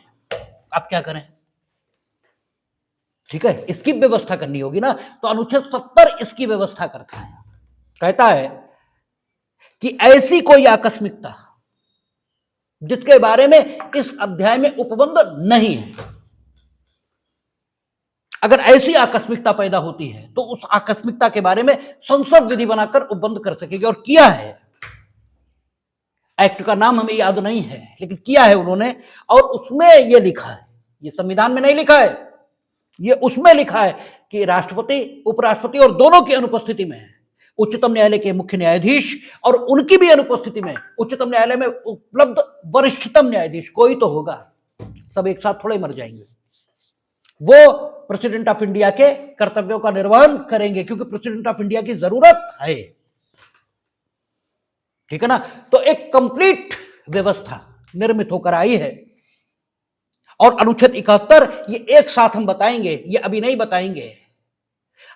अब क्या करें? ठीक है, इसकी व्यवस्था करनी होगी ना। तो अनुच्छेद 70 इसकी व्यवस्था करता है, कहता है कि ऐसी कोई आकस्मिकता जिसके बारे में इस अध्याय में उपबंध नहीं है, अगर ऐसी आकस्मिकता पैदा होती है तो उस आकस्मिकता के बारे में संसद विधि बनाकर उपबंध कर सकेगी, और किया है। एक्ट का नाम हमें याद नहीं है, लेकिन किया है उन्होंने, और उसमें ये लिखा है, ये संविधान में नहीं लिखा है, ये उसमें लिखा है कि राष्ट्रपति, उपराष्ट्रपति और दोनों की अनुपस्थिति में उच्चतम न्यायालय के मुख्य न्यायाधीश और उनकी भी अनुपस्थिति में उच्चतम न्यायालय में उपलब्ध वरिष्ठतम न्यायाधीश, कोई तो होगा, सब एक साथ थोड़े मर जाएंगे, वो प्रेसिडेंट ऑफ इंडिया के कर्तव्यों का निर्वहन करेंगे, क्योंकि प्रेसिडेंट ऑफ इंडिया की जरूरत है, ठीक है ना। तो एक कंप्लीट व्यवस्था निर्मित होकर आई है, और अनुच्छेद 71 ये एक साथ हम बताएंगे, ये अभी नहीं बताएंगे।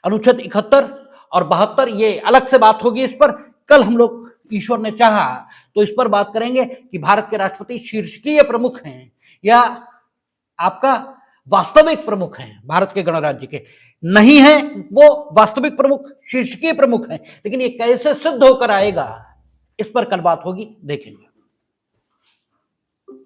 अनुच्छेद 71 और 72 ये अलग से बात होगी, इस पर कल हम लोग, ईश्वर ने चाहा तो इस पर बात करेंगे कि भारत के राष्ट्रपति शीर्षकीय प्रमुख हैं या आपका वास्तविक प्रमुख हैं, भारत के गणराज्य के नहीं है, वो वास्तविक प्रमुख, शीर्षकीय प्रमुख हैं, लेकिन ये कैसे सिद्ध होकर आएगा, इस पर कल बात होगी, देखेंगे।